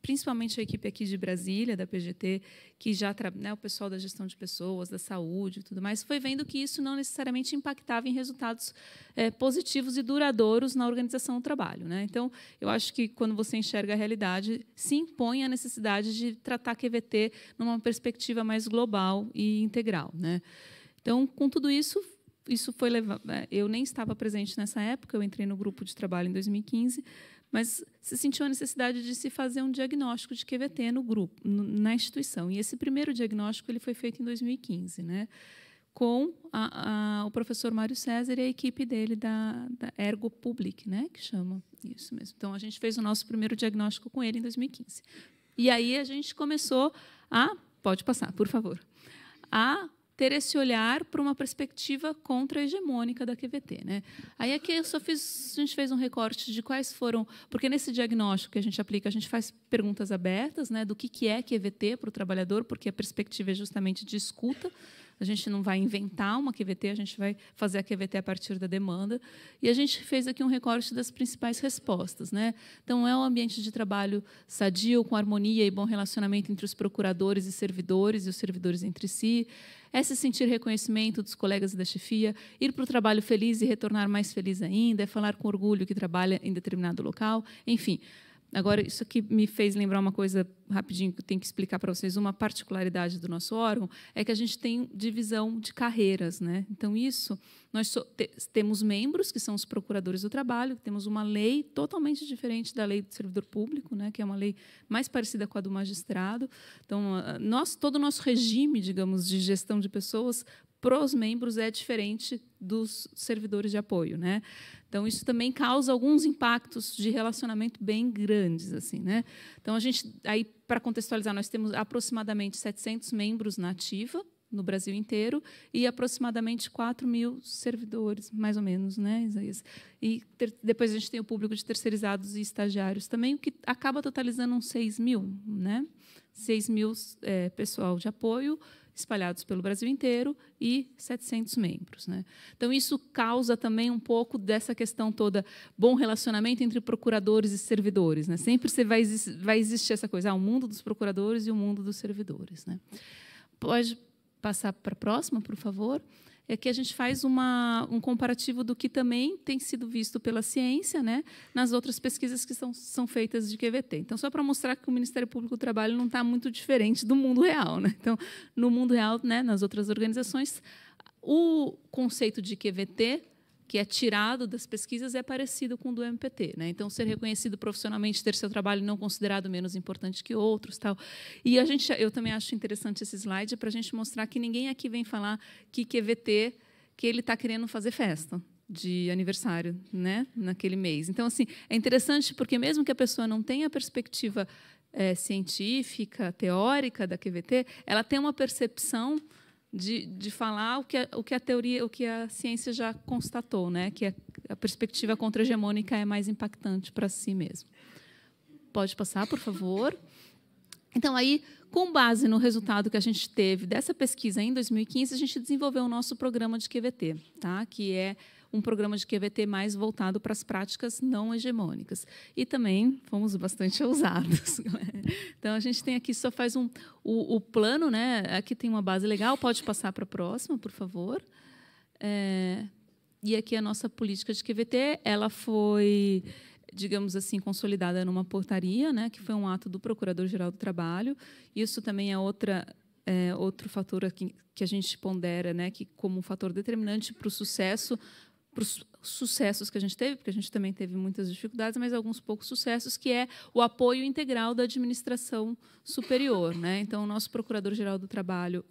E: principalmente a equipe aqui de Brasília, da PGT, que já o pessoal da gestão de pessoas, da saúde e tudo mais, foi vendo que isso não necessariamente impactava em resultados positivos e duradouros na organização do trabalho, né? Então, eu acho que, quando você enxerga a realidade, se impõe a necessidade de tratar a QVT numa perspectiva mais global e integral, né? Então, com tudo isso foi levado. Eu nem estava presente nessa época, eu entrei no grupo de trabalho em 2015, mas se sentiu a necessidade de se fazer um diagnóstico de QVT no grupo, na instituição. E esse primeiro diagnóstico ele foi feito em 2015, né, com o professor Mário César e a equipe dele da Ergo Public, né, que chama isso mesmo. Então, a gente fez o nosso primeiro diagnóstico com ele em 2015. E aí a gente começou pode passar, por favor, a ter esse olhar para uma perspectiva contra-hegemônica da QVT, né? Aí aqui a gente fez um recorte de quais foram, porque nesse diagnóstico que a gente aplica, a gente faz perguntas abertas, né, do que é QVT para o trabalhador, porque a perspectiva é justamente de escuta. A gente não vai inventar uma QVT, a gente vai fazer a QVT a partir da demanda. E a gente fez aqui um recorte das principais respostas, né? Então, é um ambiente de trabalho sadio, com harmonia e bom relacionamento entre os procuradores e os servidores entre si. É se sentir reconhecimento dos colegas e da chefia, ir para o trabalho feliz e retornar mais feliz ainda, é falar com orgulho que trabalha em determinado local, enfim. Agora, isso aqui me fez lembrar uma coisa rapidinho que eu tenho que explicar para vocês. Uma particularidade do nosso órgão é que a gente tem divisão de carreiras, né? Então, nós temos membros, que são os procuradores do trabalho, temos uma lei totalmente diferente da lei do servidor público, né, que é uma lei mais parecida com a do magistrado. Então, todo o nosso regime, digamos, de gestão de pessoas para os membros é diferente dos servidores de apoio, né? Então, isso também causa alguns impactos de relacionamento bem grandes, assim, né? Então, aí, para contextualizar, nós temos aproximadamente 700 membros na ativa no Brasil inteiro e aproximadamente 4.000 servidores, mais ou menos, né, Isaías? E depois a gente tem o público de terceirizados e estagiários também, o que acaba totalizando uns 6.000, né? 6.000 pessoal de apoio, espalhados pelo Brasil inteiro, e 700 membros, né? Então, isso causa também um pouco dessa questão toda, bom relacionamento entre procuradores e servidores, né? Sempre vai existir essa coisa, o mundo dos procuradores e o mundo dos servidores, né? Pode passar para a próxima, por favor? É que a gente faz um comparativo do que também tem sido visto pela ciência, né, nas outras pesquisas que são feitas de QVT. Então, só para mostrar que o Ministério Público do Trabalho não está muito diferente do mundo real, né? Então, no mundo real, né, nas outras organizações, o conceito de QVT, que é tirado das pesquisas, é parecido com o do MPT, né? Então, ser reconhecido profissionalmente, ter seu trabalho não considerado menos importante que outros, tal. E eu também acho interessante esse slide para a gente mostrar que ninguém aqui vem falar que QVT, que ele está querendo fazer festa de aniversário, né, naquele mês. Então, assim, é interessante porque mesmo que a pessoa não tenha a perspectiva científica, teórica da QVT, ela tem uma percepção de falar o que a teoria, o que a ciência já constatou, né? Que a perspectiva contra-hegemônica é mais impactante para si mesmo. Pode passar, por favor. Então, aí, com base no resultado que a gente teve dessa pesquisa em 2015, a gente desenvolveu o nosso programa de QVT, tá? Que é um programa de QVT mais voltado para as práticas não hegemônicas. E também fomos bastante ousados. Então, a gente tem aqui, só faz o plano, né? Aqui tem uma base legal, pode passar para a próxima, por favor. E aqui a nossa política de QVT, ela foi, digamos assim, consolidada numa portaria, né, que foi um ato do Procurador-Geral do Trabalho. Isso também é outro fator aqui que a gente pondera, né, que como um fator determinante para o sucesso, para os sucessos que a gente teve, porque a gente também teve muitas dificuldades, mas alguns poucos sucessos, que é o apoio integral da administração superior, né? Então, o nosso Procurador-Geral do Trabalho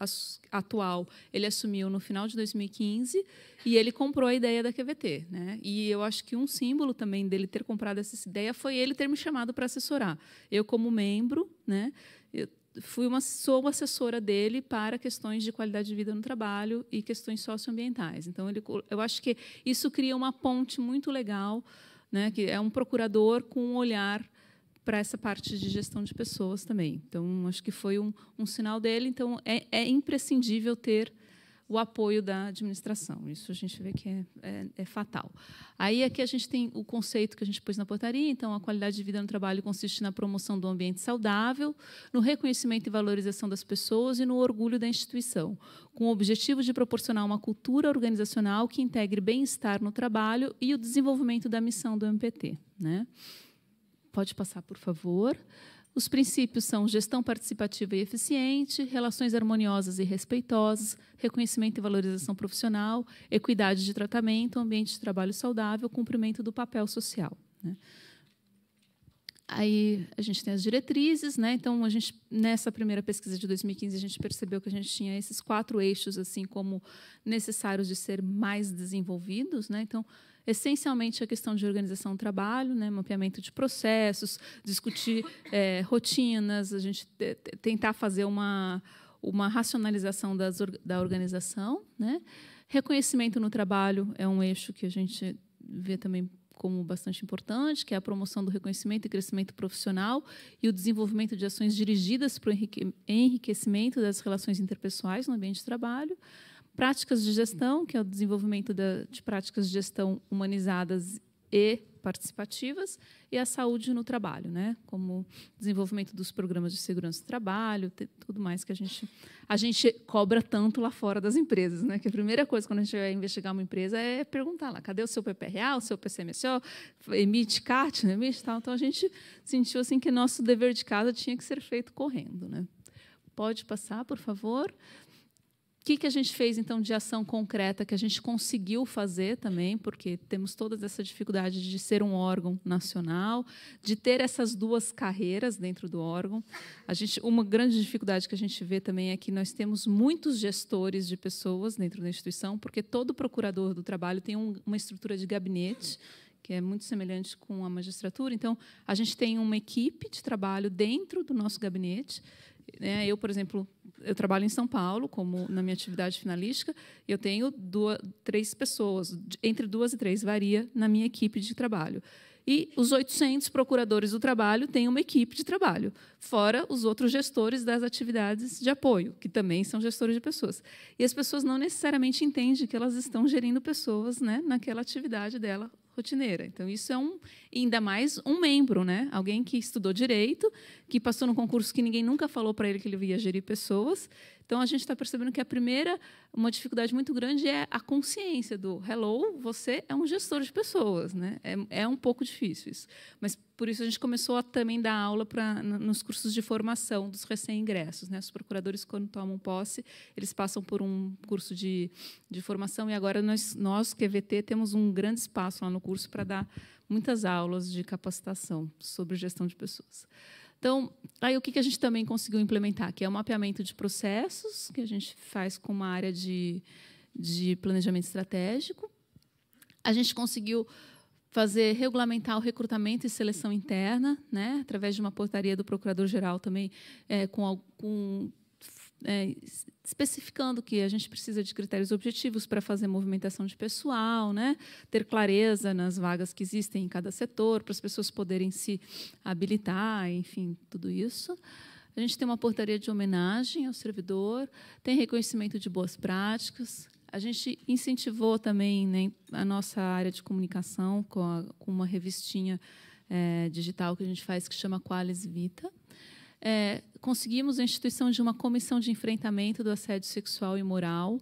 E: atual, ele assumiu no final de 2015 e ele comprou a ideia da QVT, né? E eu acho que um símbolo também dele ter comprado essa ideia foi ele ter me chamado para assessorar. Eu, como membro, né? Sou assessora dele para questões de qualidade de vida no trabalho e questões socioambientais. Então, eu acho que isso cria uma ponte muito legal, né, que é um procurador com um olhar para essa parte de gestão de pessoas também. Então, acho que foi um sinal dele. Então, é imprescindível ter o apoio da administração. Isso a gente vê que é fatal. Aí, aqui a gente tem o conceito que a gente pôs na portaria. Então, a qualidade de vida no trabalho consiste na promoção do ambiente saudável, no reconhecimento e valorização das pessoas e no orgulho da instituição, com o objetivo de proporcionar uma cultura organizacional que integre bem-estar no trabalho e o desenvolvimento da missão do MPT, né? Pode passar, por favor. Os princípios são gestão participativa e eficiente, relações harmoniosas e respeitosas, reconhecimento e valorização profissional, equidade de tratamento, ambiente de trabalho saudável, cumprimento do papel social, né? Aí a gente tem as diretrizes, né? Então, nessa primeira pesquisa de 2015, a gente percebeu que a gente tinha esses 4 eixos assim como necessários de ser mais desenvolvidos, né? Então, essencialmente a questão de organização do trabalho, né, mapeamento de processos, discutir rotinas, a gente tentar fazer uma racionalização da organização, né? Reconhecimento no trabalho é um eixo que a gente vê também como bastante importante, que é a promoção do reconhecimento e crescimento profissional e o desenvolvimento de ações dirigidas para o enriquecimento das relações interpessoais no ambiente de trabalho. Práticas de gestão, que é o desenvolvimento de práticas de gestão humanizadas e participativas, e a saúde no trabalho, né? Como desenvolvimento dos programas de segurança do trabalho, tudo mais que a gente cobra tanto lá fora das empresas, né? Que a primeira coisa quando a gente vai investigar uma empresa é perguntar lá, cadê o seu PPRA, o seu PCMSO, emite CAT, não emite, tal. Então a gente sentiu assim que nosso dever de casa tinha que ser feito correndo, né? Pode passar, por favor. O que a gente fez, então, de ação concreta que a gente conseguiu fazer também, porque temos toda essa dificuldade de ser um órgão nacional, de ter essas 2 carreiras dentro do órgão. Uma grande dificuldade que a gente vê também é que nós temos muitos gestores de pessoas dentro da instituição, porque todo procurador do trabalho tem uma estrutura de gabinete, que é muito semelhante com a magistratura. Então, a gente tem uma equipe de trabalho dentro do nosso gabinete. Eu, por exemplo, eu trabalho em São Paulo, como na minha atividade finalística, e eu tenho 3 pessoas, entre 2 e 3, varia na minha equipe de trabalho. E os 800 procuradores do trabalho têm uma equipe de trabalho, fora os outros gestores das atividades de apoio, que também são gestores de pessoas. E as pessoas não necessariamente entendem que elas estão gerindo pessoas, né, naquela atividade dela rotineira. Então, isso é ainda mais um membro, né? Alguém que estudou direito, que passou num concurso que ninguém nunca falou para ele que ele ia gerir pessoas. Então, a gente está percebendo que uma dificuldade muito grande é a consciência do hello, você é um gestor de pessoas, né? É um pouco difícil isso. Mas, por isso, a gente começou a também dar aula nos cursos de formação dos recém-ingressos, né? Os procuradores, quando tomam posse, eles passam por um curso de formação, e agora nós, QVT, temos um grande espaço lá no curso para dar muitas aulas de capacitação sobre gestão de pessoas. Então, aí o que a gente também conseguiu implementar, que é o mapeamento de processos, que a gente faz com uma área de planejamento estratégico. A gente conseguiu regulamentar o recrutamento e seleção interna, né, através de uma portaria do Procurador-Geral também, especificando que a gente precisa de critérios objetivos para fazer movimentação de pessoal, né? Ter clareza nas vagas que existem em cada setor, para as pessoas poderem se habilitar, enfim, tudo isso. A gente tem uma portaria de homenagem ao servidor, tem reconhecimento de boas práticas, A gente incentivou também, né, a nossa área de comunicação com uma revistinha digital que a gente faz, que chama Qualis Vita. Conseguimos a instituição de uma comissão de enfrentamento do assédio sexual e moral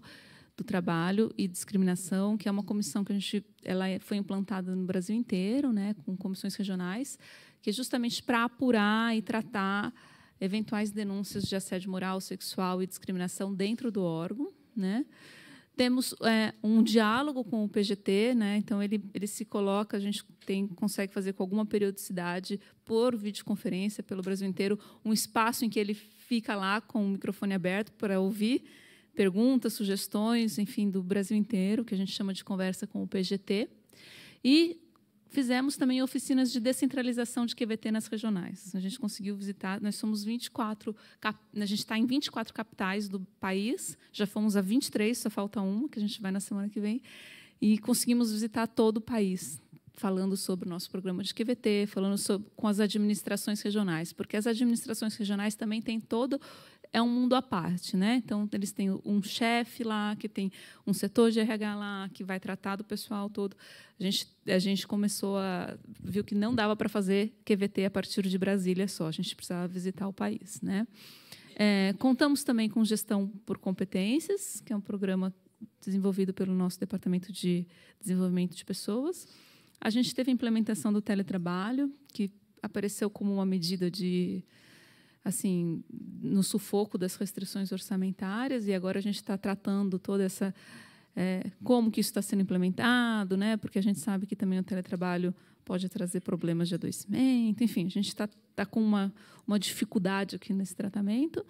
E: do trabalho e discriminação, que é uma comissão que ela foi implantada no Brasil inteiro, né, com comissões regionais, que é justamente para apurar e tratar eventuais denúncias de assédio moral, sexual e discriminação dentro do órgão, né? Temos um diálogo com o PGT, né? Então ele se coloca, a gente consegue fazer com alguma periodicidade por videoconferência pelo Brasil inteiro, um espaço em que ele fica lá com o microfone aberto para ouvir perguntas, sugestões, enfim, do Brasil inteiro, que a gente chama de conversa com o PGT. E fizemos também oficinas de descentralização de QVT nas regionais. A gente conseguiu visitar, nós somos 24, a gente está em 24 capitais do país, já fomos a 23, só falta uma, que a gente vai na semana que vem, e conseguimos visitar todo o país, falando sobre o nosso programa de QVT, falando com as administrações regionais, porque as administrações regionais também têm todo... É um mundo à parte, né? Então, eles têm um chefe lá, que tem um setor de RH lá, que vai tratar do pessoal todo. A gente viu que não dava para fazer QVT a partir de Brasília só, a gente precisava visitar o país, né? Contamos também com gestão por competências, que é um programa desenvolvido pelo nosso Departamento de Desenvolvimento de Pessoas. A gente teve a implementação do teletrabalho, que apareceu como uma medida assim, no sufoco das restrições orçamentárias, e agora a gente está tratando toda essa... como que isso está sendo implementado, né? Porque a gente sabe que também o teletrabalho pode trazer problemas de adoecimento, enfim, a gente está com uma dificuldade aqui nesse tratamento.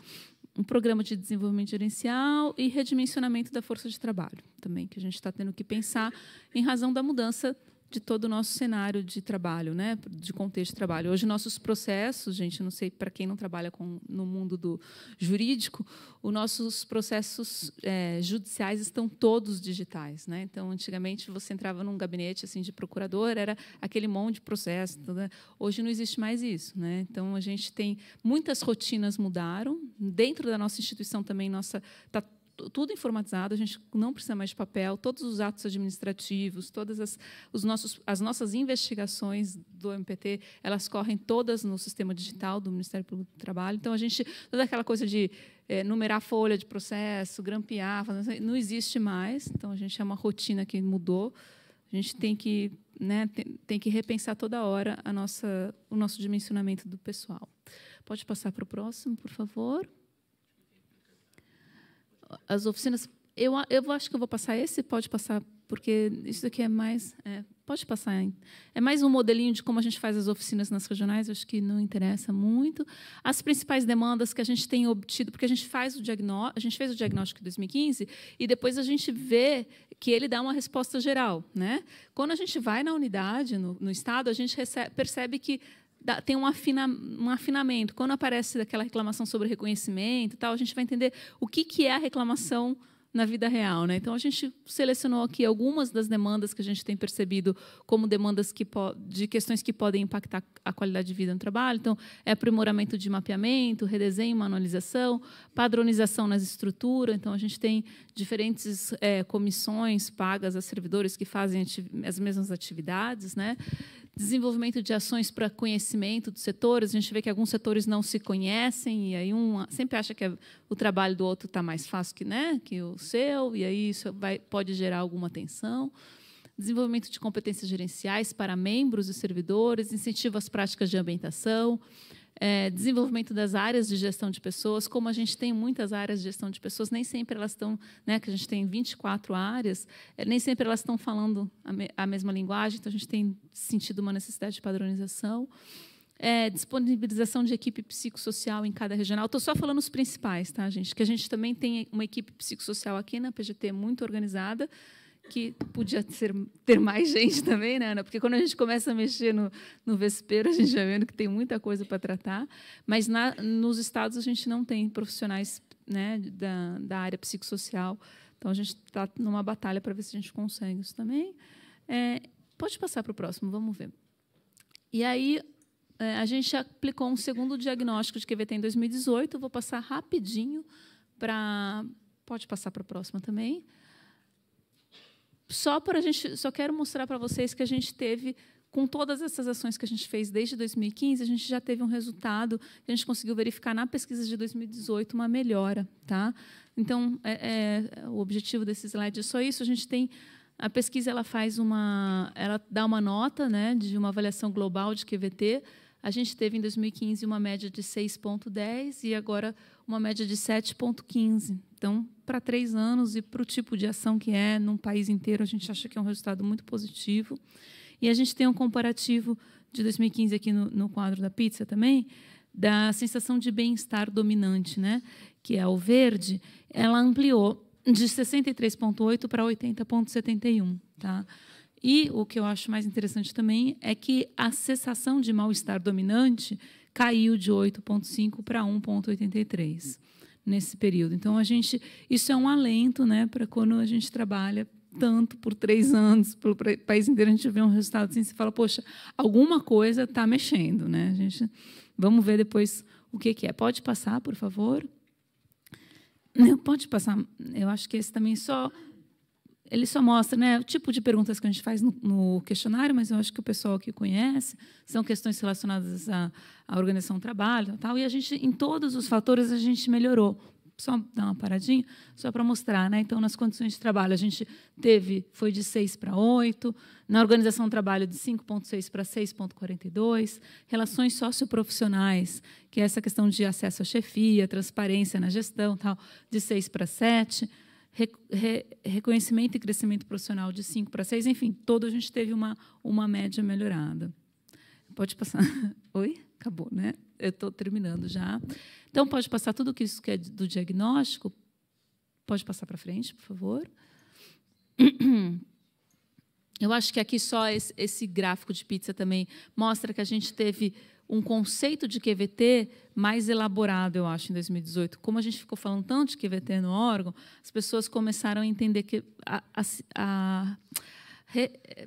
E: Um programa de desenvolvimento gerencial e redimensionamento da força de trabalho também, que a gente está tendo que pensar em razão da mudança de todo o nosso cenário de trabalho, né, de contexto de trabalho. Hoje, nossos processos, gente, não sei, para quem não trabalha no mundo do jurídico, os nossos processos judiciais estão todos digitais, né? Então, antigamente, você entrava num gabinete assim de procurador, era aquele monte de processo. Né? Hoje não existe mais isso, né? Então, a gente tem muitas rotinas mudaram. Dentro da nossa instituição também, está tudo informatizado, a gente não precisa mais de papel, todos os atos administrativos, todas as nossas investigações do MPT, elas correm todas no sistema digital do Ministério Público do Trabalho. Então, toda aquela coisa de numerar folha de processo, grampear, não existe mais. Então, a gente é uma rotina que mudou. A gente tem que, né, tem que repensar toda hora o nosso dimensionamento do pessoal. Pode passar para o próximo, por favor. As oficinas, eu acho que eu vou passar esse, pode passar, porque isso aqui é mais... pode passar. Hein? É mais um modelinho de como a gente faz as oficinas nas regionais, acho que não interessa muito. As principais demandas que a gente tem obtido, porque a gente fez o diagnóstico em 2015 e depois a gente vê que ele dá uma resposta geral, né? Quando a gente vai na unidade, no Estado, a gente percebe que tem um afinamento. Quando aparece aquela reclamação sobre reconhecimento e tal, a gente vai entender o que é a reclamação na vida real, né? Então, a gente selecionou aqui algumas das demandas que a gente tem percebido como demandas de questões que podem impactar a qualidade de vida no trabalho. Então, aprimoramento de mapeamento, redesenho, manualização, padronização nas estruturas. Então, a gente tem diferentes comissões pagas a servidores que fazem as mesmas atividades, né? Desenvolvimento de ações para conhecimento dos setores. A gente vê que alguns setores não se conhecem, e aí sempre acha que o trabalho do outro está mais fácil que o seu, e aí isso pode gerar alguma tensão. Desenvolvimento de competências gerenciais para membros e servidores, incentivo às práticas de ambientação, desenvolvimento das áreas de gestão de pessoas. Como a gente tem muitas áreas de gestão de pessoas, nem sempre elas estão, né, que a gente tem 24 áreas, nem sempre elas estão falando a mesma linguagem, então a gente tem sentido uma necessidade de padronização. Disponibilização de equipe psicossocial em cada regional. Estou só falando os principais, tá, gente? Que a gente também tem uma equipe psicossocial aqui na PGT muito organizada, que podia ter mais gente também, né, Ana? Porque quando a gente começa a mexer no vespeiro, a gente vai vendo que tem muita coisa para tratar, mas nos estados a gente não tem profissionais, né, da área psicossocial, então a gente está numa batalha para ver se a gente consegue isso também. Pode passar para o próximo, vamos ver. E aí, a gente aplicou um segundo diagnóstico de QVT em 2018, eu vou passar rapidinho para... Pode passar para a próxima também. Só quero mostrar para vocês que a gente teve, com todas essas ações que a gente fez desde 2015, a gente já teve um resultado que a gente conseguiu verificar na pesquisa de 2018 uma melhora, tá? Então, o objetivo desse slide é só isso. A gente tem a pesquisa, ela dá uma nota, né, de uma avaliação global de QVT. A gente teve em 2015 uma média de 6,10 e agora uma média de 7,15. Então, para 3 anos e para o tipo de ação que é num país inteiro, a gente acha que é um resultado muito positivo. E a gente tem um comparativo de 2015 aqui no quadro da pizza também, da sensação de bem-estar dominante, né? Que é o verde, ela ampliou de 63,8 para 80,71. Tá? E o que eu acho mais interessante também é que a sensação de mal-estar dominante caiu de 8,5 para 1,83 nesse período. Então, isso é um alento, né, para quando a gente trabalha tanto por 3 anos, para o país inteiro, a gente vê um resultado assim, você fala, poxa, alguma coisa está mexendo. Né? Vamos ver depois o que é. Pode passar, por favor? Pode passar. Eu acho que esse também ele só mostra, né, o tipo de perguntas que a gente faz no questionário, mas eu acho que o pessoal aqui conhece, são questões relacionadas à organização do trabalho e tal, e em todos os fatores a gente melhorou. Só dar uma paradinha, só para mostrar, né? Então, nas condições de trabalho, a gente foi de 6 para 8, na organização do trabalho, de 5,6 para 6,42, relações socioprofissionais, que é essa questão de acesso à chefia, transparência na gestão, tal, de 6 para 7, reconhecimento e crescimento profissional, de 5 para 6, enfim, todo a gente teve uma média melhorada. Pode passar. Oi? Acabou, né? Eu estou terminando já. Então, pode passar tudo isso que é do diagnóstico. Pode passar para frente, por favor. Eu acho que aqui só esse gráfico de pizza também mostra que a gente teve um conceito de QVT mais elaborado, eu acho, em 2018. Como a gente ficou falando tanto de QVT no órgão, as pessoas começaram a entender que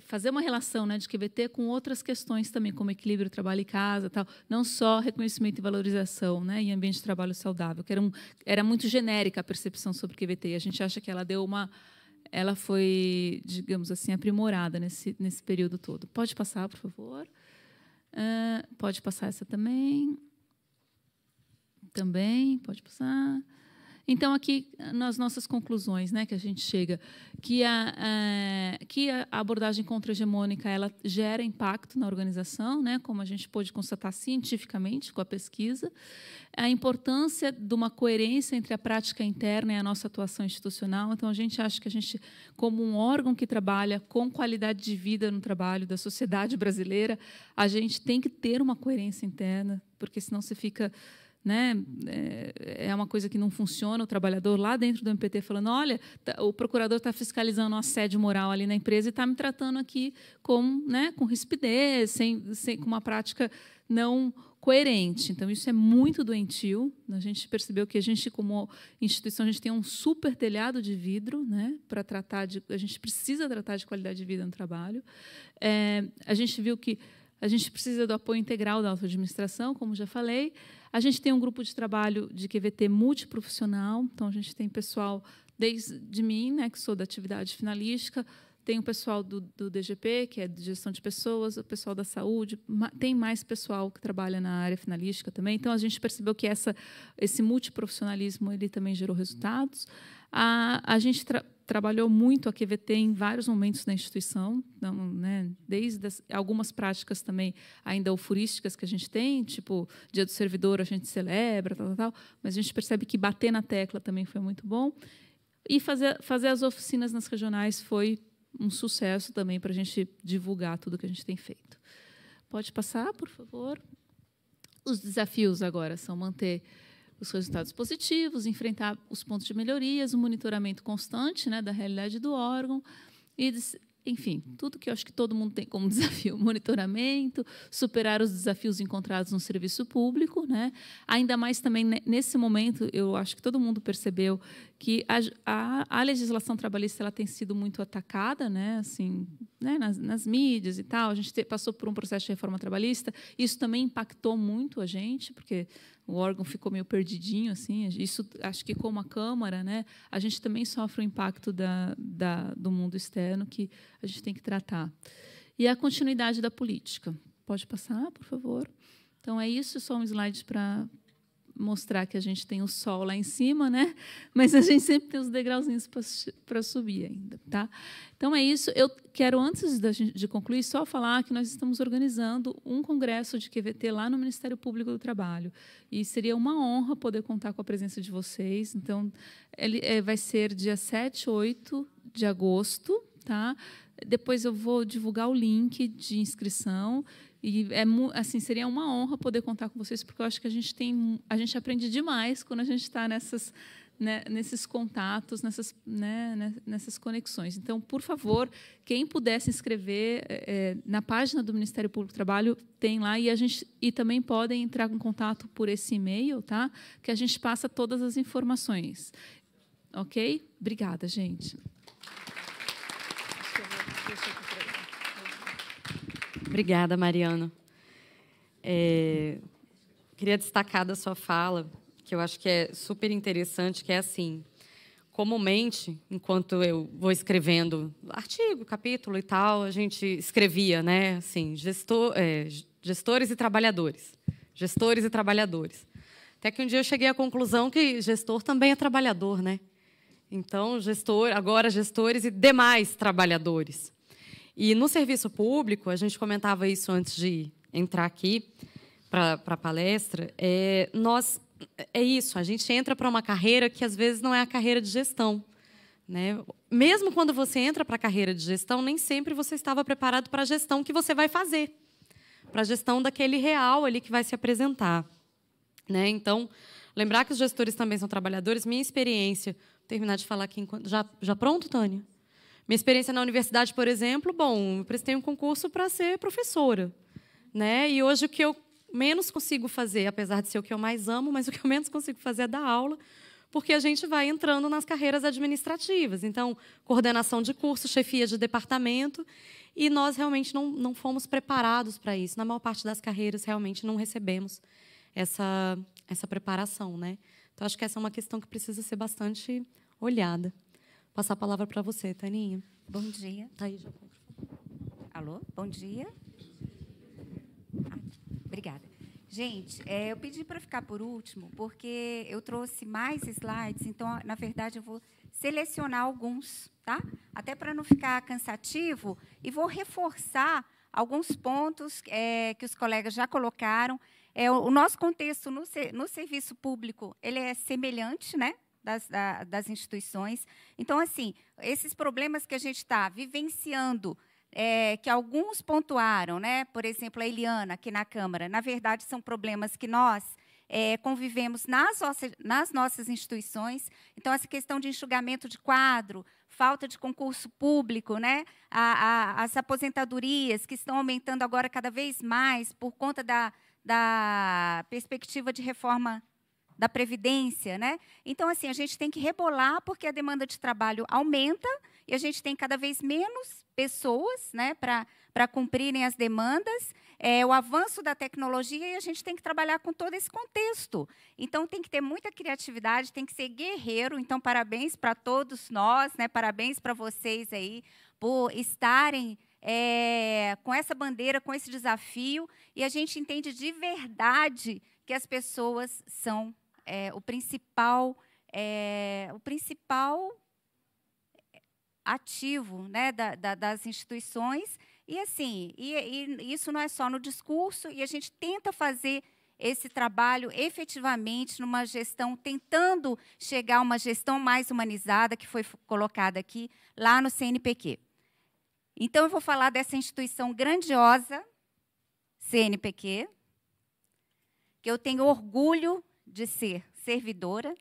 E: fazer uma relação, né, de QVT com outras questões também, como equilíbrio, trabalho e casa, tal, não só reconhecimento e valorização, né, e ambiente de trabalho saudável, que era muito genérica a percepção sobre QVT. E a gente acha que ela foi, digamos assim, aprimorada nesse período todo. Pode passar, por favor. Pode passar essa também. Também, pode passar. Então, aqui, nas nossas conclusões, né, que a gente chega, que a abordagem contra-hegemônica ela gera impacto na organização, né, como a gente pôde constatar cientificamente com a pesquisa, a importância de uma coerência entre a prática interna e a nossa atuação institucional. Então, a gente acha que a gente, como um órgão que trabalha com qualidade de vida no trabalho da sociedade brasileira, a gente tem que ter uma coerência interna, porque senão você fica... Né? É uma coisa que não funciona, o trabalhador lá dentro do MPT falando, olha, o procurador está fiscalizando o assédio moral ali na empresa e está me tratando aqui com rispidez, com uma prática não coerente. Então, isso é muito doentio. A gente percebeu que a gente, como instituição, a gente tem um super telhado de vidro, né, para a gente precisa tratar de qualidade de vida no trabalho. A gente viu que a gente precisa do apoio integral da autoadministração, como já falei. A gente tem um grupo de trabalho de QVT multiprofissional. Então, a gente tem pessoal, desde mim, né, que sou da atividade finalística, tem o pessoal do DGP, que é de gestão de pessoas, o pessoal da saúde, tem mais pessoal que trabalha na área finalística também. Então, a gente percebeu que esse multiprofissionalismo ele também gerou resultados. A gente trabalhou muito a QVT em vários momentos na instituição, então, né, desde algumas práticas também ainda euforísticas que a gente tem, tipo Dia do Servidor a gente celebra, tal, mas a gente percebe que bater na tecla também foi muito bom. E fazer as oficinas nas regionais foi um sucesso também para a gente divulgar tudo que a gente tem feito. Pode passar, por favor. Os desafios agora são manter os resultados positivos, enfrentar os pontos de melhorias, o monitoramento constante, né, da realidade do órgão, e, enfim, tudo que eu acho que todo mundo tem como desafio, monitoramento, superar os desafios encontrados no serviço público, né? Ainda mais também nesse momento, eu acho que todo mundo percebeu que a legislação trabalhista ela tem sido muito atacada, né, assim, né, nas mídias e tal. A gente passou por um processo de reforma trabalhista. Isso também impactou muito a gente, porque o órgão ficou meio perdidinho, assim. Isso, acho que como a Câmara, né, a gente também sofre o impacto do mundo externo que a gente tem que tratar. E a continuidade da política. Pode passar, por favor? Então, é isso, só um slide para mostrar que a gente tem o sol lá em cima, né? Mas a gente sempre tem os degrauzinhos para subir ainda, tá? Então é isso. Eu quero, antes de concluir, só falar que nós estamos organizando um congresso de QVT lá no Ministério Público do Trabalho, e seria uma honra poder contar com a presença de vocês. Então, ele vai ser dia 7 e 8 de agosto, tá? Depois eu vou divulgar o link de inscrição. E assim, seria uma honra poder contar com vocês, porque eu acho que a gente aprende demais quando a gente está nesses contatos, nessas conexões. Então, por favor, quem puder se inscrever na página do Ministério Público do Trabalho, tem lá, e também podem entrar em contato por esse e-mail, tá? Que a gente passa todas as informações. Ok? Obrigada, gente.
B: Obrigada, Mariana. Queria destacar da sua fala, que eu acho que é super interessante, que é assim, comumente, enquanto eu vou escrevendo artigo, capítulo e tal, a gente escrevia, né, assim, gestores e trabalhadores. Gestores e trabalhadores. Até que um dia eu cheguei à conclusão que gestor também é trabalhador, né? Então, agora gestores e demais trabalhadores. E no serviço público, a gente comentava isso antes de entrar aqui para a palestra, é isso, a gente entra para uma carreira que, às vezes, não é a carreira de gestão, né? Mesmo quando você entra para a carreira de gestão, nem sempre você estava preparado para a gestão que você vai fazer, para a gestão daquele real ali que vai se apresentar, né? Então, lembrar que os gestores também são trabalhadores. Minha experiência... Vou terminar de falar aqui. Já pronto, Tânia? Minha experiência na universidade, por exemplo, eu prestei um concurso para ser professora, né? E hoje o que eu menos consigo fazer, apesar de ser o que eu mais amo, mas o que eu menos consigo fazer é dar aula, porque a gente vai entrando nas carreiras administrativas. Então, coordenação de curso, chefia de departamento, e nós realmente não fomos preparados para isso. Na maior parte das carreiras, realmente, não recebemos essa preparação, né? Então, acho que essa é uma questão que precisa ser bastante olhada. Passar a palavra para você, Taninha.
G: Bom dia.
B: Tá aí, já.
G: Alô? Bom dia. Obrigada. Gente, eu pedi para ficar por último, porque eu trouxe mais slides, então, na verdade, eu vou selecionar alguns, tá? Até para não ficar cansativo, e vou reforçar alguns pontos que os colegas já colocaram. O nosso contexto no serviço público ele é semelhante, né? Das instituições. Então, assim, esses problemas que a gente está vivenciando, que alguns pontuaram, né? Por exemplo, a Eliana, aqui na Câmara, na verdade, são problemas que nós convivemos nas nossas instituições. Então, essa questão de enxugamento de quadro, falta de concurso público, né? As aposentadorias, que estão aumentando agora cada vez mais por conta da perspectiva de reforma da Previdência, né? Então, assim, a gente tem que rebolar, porque a demanda de trabalho aumenta e a gente tem cada vez menos pessoas, né, para cumprirem as demandas, o avanço da tecnologia, e a gente tem que trabalhar com todo esse contexto. Então, tem que ter muita criatividade, tem que ser guerreiro. Então, parabéns para todos nós, né? Parabéns para vocês aí por estarem com essa bandeira, com esse desafio, e a gente entende de verdade que as pessoas são o principal ativo, né, das instituições. E assim, e isso não é só no discurso, e a gente tenta fazer esse trabalho efetivamente numa gestão, tentando chegar a uma gestão mais humanizada, que foi colocada aqui, lá no CNPq. Então, eu vou falar dessa instituição grandiosa, CNPq, que eu tenho orgulho de ser servidora.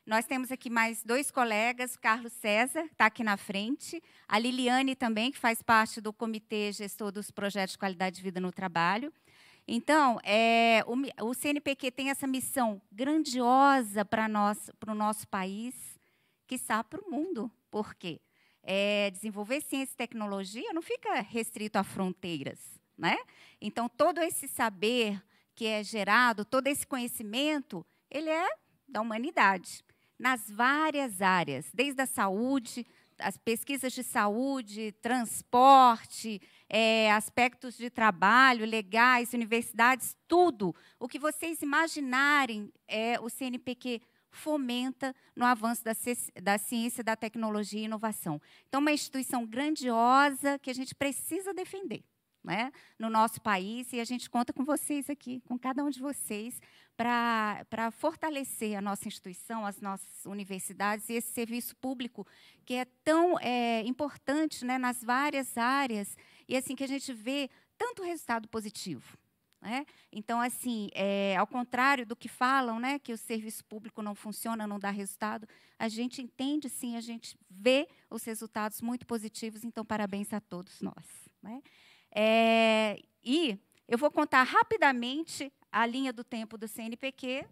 G: Nós temos aqui mais 2 colegas, o Carlos César, que está aqui na frente, a Liliane também, que faz parte do Comitê Gestor dos Projetos de Qualidade de Vida no Trabalho. Então, o CNPq tem essa missão grandiosa para o nosso país, quiçá para o mundo. Por quê? Desenvolver ciência e tecnologia não fica restrito a fronteiras, né? Então, todo esse saber que é gerado, todo esse conhecimento, ele é da humanidade, nas várias áreas, desde a saúde, as pesquisas de saúde, transporte, aspectos de trabalho, legais, universidades, tudo. O que vocês imaginarem, o CNPq fomenta no avanço da ciência, da tecnologia e inovação. Então, uma instituição grandiosa que a gente precisa defender, né, no nosso país, e a gente conta com vocês aqui, com cada um de vocês, para fortalecer a nossa instituição, as nossas universidades e esse serviço público que é tão importante, né, nas várias áreas, e assim que a gente vê tanto resultado positivo. Né? Então, assim, ao contrário do que falam, né, que o serviço público não funciona, não dá resultado, a gente entende, sim, a gente vê os resultados muito positivos, então, parabéns a todos nós. Né? E eu vou contar rapidamente a linha do tempo do CNPq.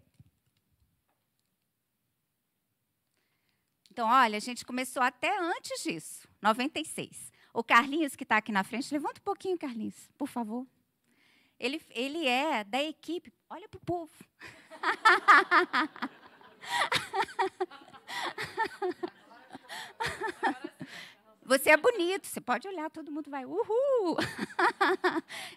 G: Então, olha, a gente começou até antes disso, 96. O Carlinhos, que está aqui na frente, levanta um pouquinho, Carlinhos, por favor. Ele é da equipe. Olha para o povo. Você é bonito, você pode olhar, todo mundo vai, uhul!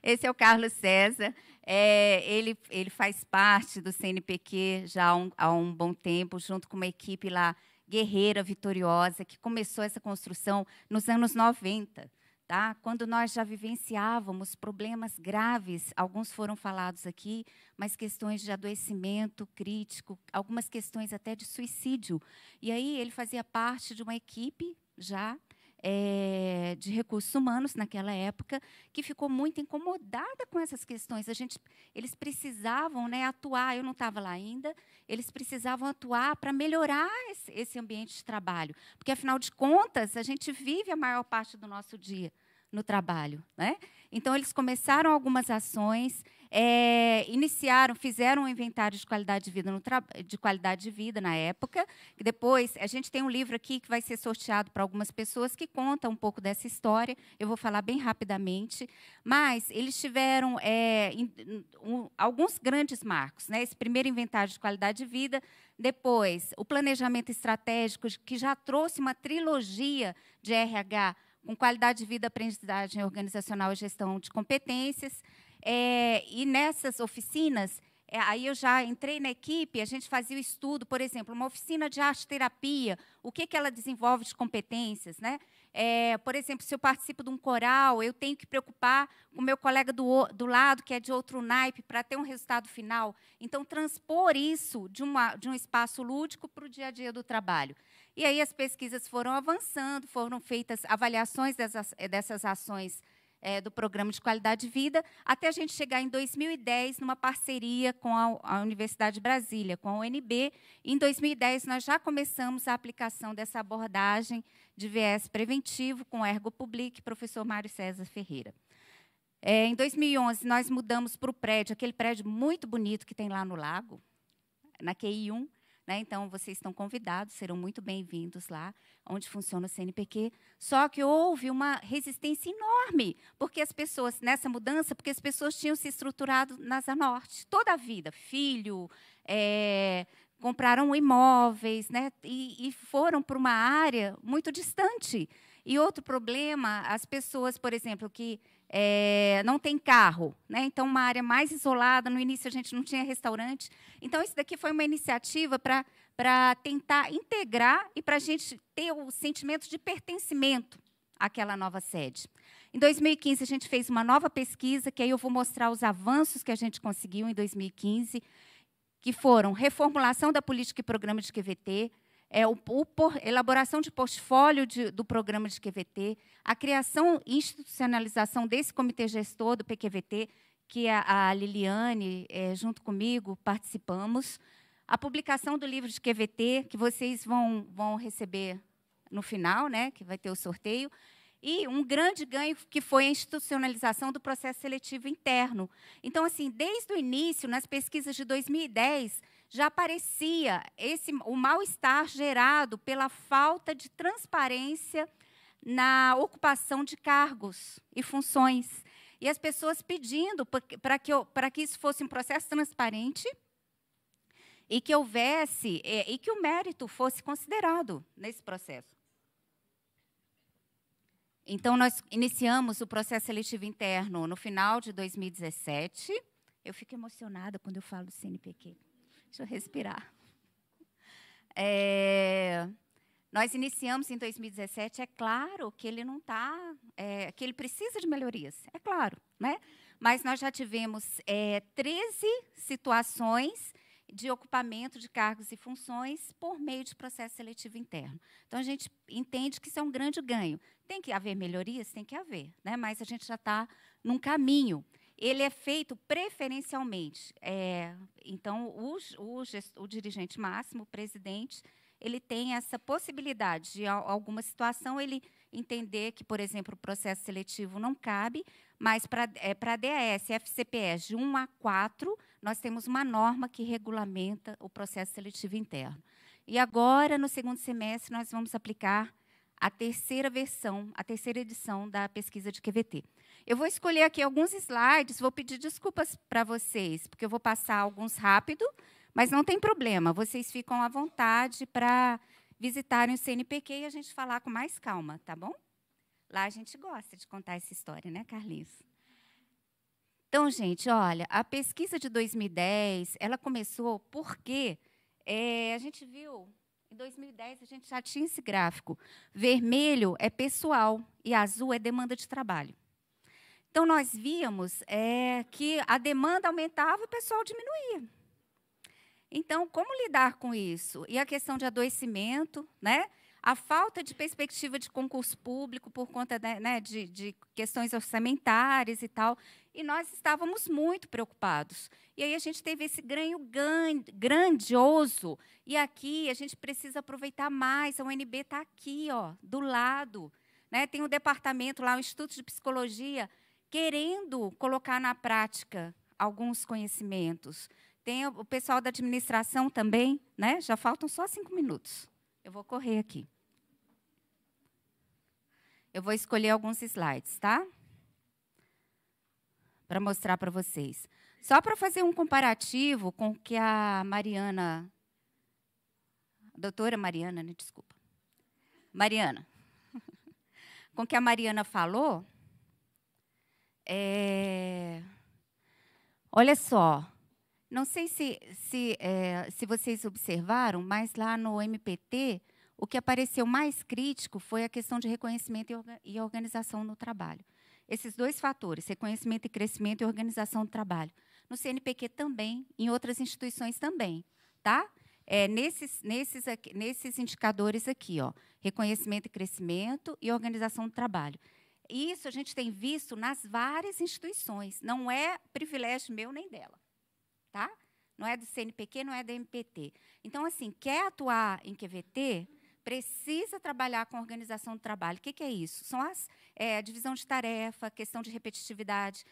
G: Esse é o Carlos César. Ele faz parte do CNPq já há um bom tempo, junto com uma equipe lá, guerreira, vitoriosa, que começou essa construção nos anos 90. Tá? Quando nós já vivenciávamos problemas graves, alguns foram falados aqui, mas questões de adoecimento crítico, algumas questões até de suicídio. E aí ele fazia parte de uma equipe já de recursos humanos naquela época, que ficou muito incomodada com essas questões. Eles precisavam, né, atuar, eu não estava lá ainda, eles precisavam atuar para melhorar esse ambiente de trabalho, porque, afinal de contas, a gente vive a maior parte do nosso dia no trabalho. Né? Então, eles começaram algumas ações, fizeram um inventário de qualidade de vida na época. E depois, a gente tem um livro aqui que vai ser sorteado para algumas pessoas que conta um pouco dessa história. Eu vou falar bem rapidamente. Mas eles tiveram alguns grandes marcos. Né? Esse primeiro inventário de qualidade de vida, depois o planejamento estratégico, que já trouxe uma trilogia de RH com qualidade de vida, aprendizagem organizacional e gestão de competências. E nessas oficinas, aí eu já entrei na equipe, a gente fazia o estudo, por exemplo, uma oficina de arte-terapia, o que ela desenvolve de competências. Né? Por exemplo, se eu participo de um coral, eu tenho que preocupar com o meu colega do lado, que é de outro naipe, para ter um resultado final. Então, transpor isso de um espaço lúdico para o dia a dia do trabalho. E aí as pesquisas foram avançando, foram feitas avaliações dessas ações do Programa de Qualidade de Vida, até a gente chegar em 2010, numa parceria com a Universidade de Brasília, com a UNB. Em 2010, nós já começamos a aplicação dessa abordagem de viés preventivo com o Ergo Public, professor Mário César Ferreira. Em 2011, nós mudamos para o prédio, aquele prédio muito bonito que tem lá no Lago, na QI1. Né? Então, vocês estão convidados, serão muito bem-vindos lá, onde funciona o CNPq. Só que houve uma resistência enorme, porque as pessoas, nessa mudança, porque as pessoas tinham se estruturado na Asa Norte, toda a vida, filho, compraram imóveis, né? E foram para uma área muito distante. E outro problema, as pessoas, por exemplo, que não têm carro, né? Então, uma área mais isolada, no início a gente não tinha restaurante. Então, isso daqui foi uma iniciativa para tentar integrar e para a gente ter o sentimento de pertencimento àquela nova sede. Em 2015, a gente fez uma nova pesquisa, que aí eu vou mostrar os avanços que a gente conseguiu em 2015, que foram reformulação da política e programa de QVT, elaboração de portfólio do programa de QVT, a criação e institucionalização desse comitê gestor do PQVT, que a Liliane, junto comigo, participamos, a publicação do livro de QVT, que vocês vão receber no final, né, que vai ter o sorteio, e um grande ganho que foi a institucionalização do processo seletivo interno. Então, assim, desde o início, nas pesquisas de 2010, já aparecia o mal-estar gerado pela falta de transparência na ocupação de cargos e funções. E as pessoas pedindo para que isso fosse um processo transparente e que houvesse, e que o mérito fosse considerado nesse processo. Então, nós iniciamos o processo seletivo interno no final de 2017. Eu fico emocionada quando eu falo do CNPq. Deixa eu respirar. Nós iniciamos em 2017, é claro que ele não está, que ele precisa de melhorias, é claro, né? Mas nós já tivemos 13 situações de ocupamento de cargos e funções por meio de processo seletivo interno. Então, a gente entende que isso é um grande ganho. Tem que haver melhorias? Tem que haver, né? Mas a gente já está num caminho. Ele é feito preferencialmente. Então, o dirigente máximo, o presidente, ele tem essa possibilidade de, em alguma situação, ele entender que, por exemplo, o processo seletivo não cabe, mas para DAS e FCPS de 1 a 4, nós temos uma norma que regulamenta o processo seletivo interno. E agora, no segundo semestre, nós vamos aplicar a terceira versão, a terceira edição da pesquisa de QVT. Eu vou escolher aqui alguns slides, vou pedir desculpas para vocês, porque eu vou passar alguns rápido, mas não tem problema, vocês ficam à vontade para visitarem o CNPq e a gente falar com mais calma, tá bom? Lá a gente gosta de contar essa história, né, Carlinhos? Então, gente, olha, a pesquisa de 2010, ela começou porque a gente viu, em 2010, a gente já tinha esse gráfico. Vermelho é pessoal e azul é demanda de trabalho. Então, nós víamos que a demanda aumentava e o pessoal diminuía. Então, como lidar com isso? E a questão de adoecimento, né? A falta de perspectiva de concurso público por conta de questões orçamentárias e tal. E nós estávamos muito preocupados. E aí a gente teve esse ganho grandioso. E aqui a gente precisa aproveitar mais. A UNB está aqui, ó, do lado. Né? Tem um departamento lá, o Instituto de Psicologia, querendo colocar na prática alguns conhecimentos. Tem o pessoal da administração também, né? Já faltam só 5 minutos. Eu vou correr aqui. Eu vou escolher alguns slides, tá? Para mostrar para vocês. Só para fazer um comparativo com o que a Mariana, a doutora Mariana, né? Desculpa. Mariana. Com o que a Mariana falou, olha só, não sei se vocês observaram, mas lá no MPT, o que apareceu mais crítico foi a questão de reconhecimento e organização no trabalho. Esses dois fatores, reconhecimento e crescimento e organização do trabalho. No CNPq também, em outras instituições também. Tá? Nesses indicadores aqui, ó, reconhecimento e crescimento e organização do trabalho. Isso a gente tem visto nas várias instituições, não é privilégio meu nem dela. Tá? Não é do CNPq, não é do MPT. Então, assim, quer atuar em QVT, precisa trabalhar com a organização do trabalho. O que é isso? São a divisão de tarefa, questão de repetitividade.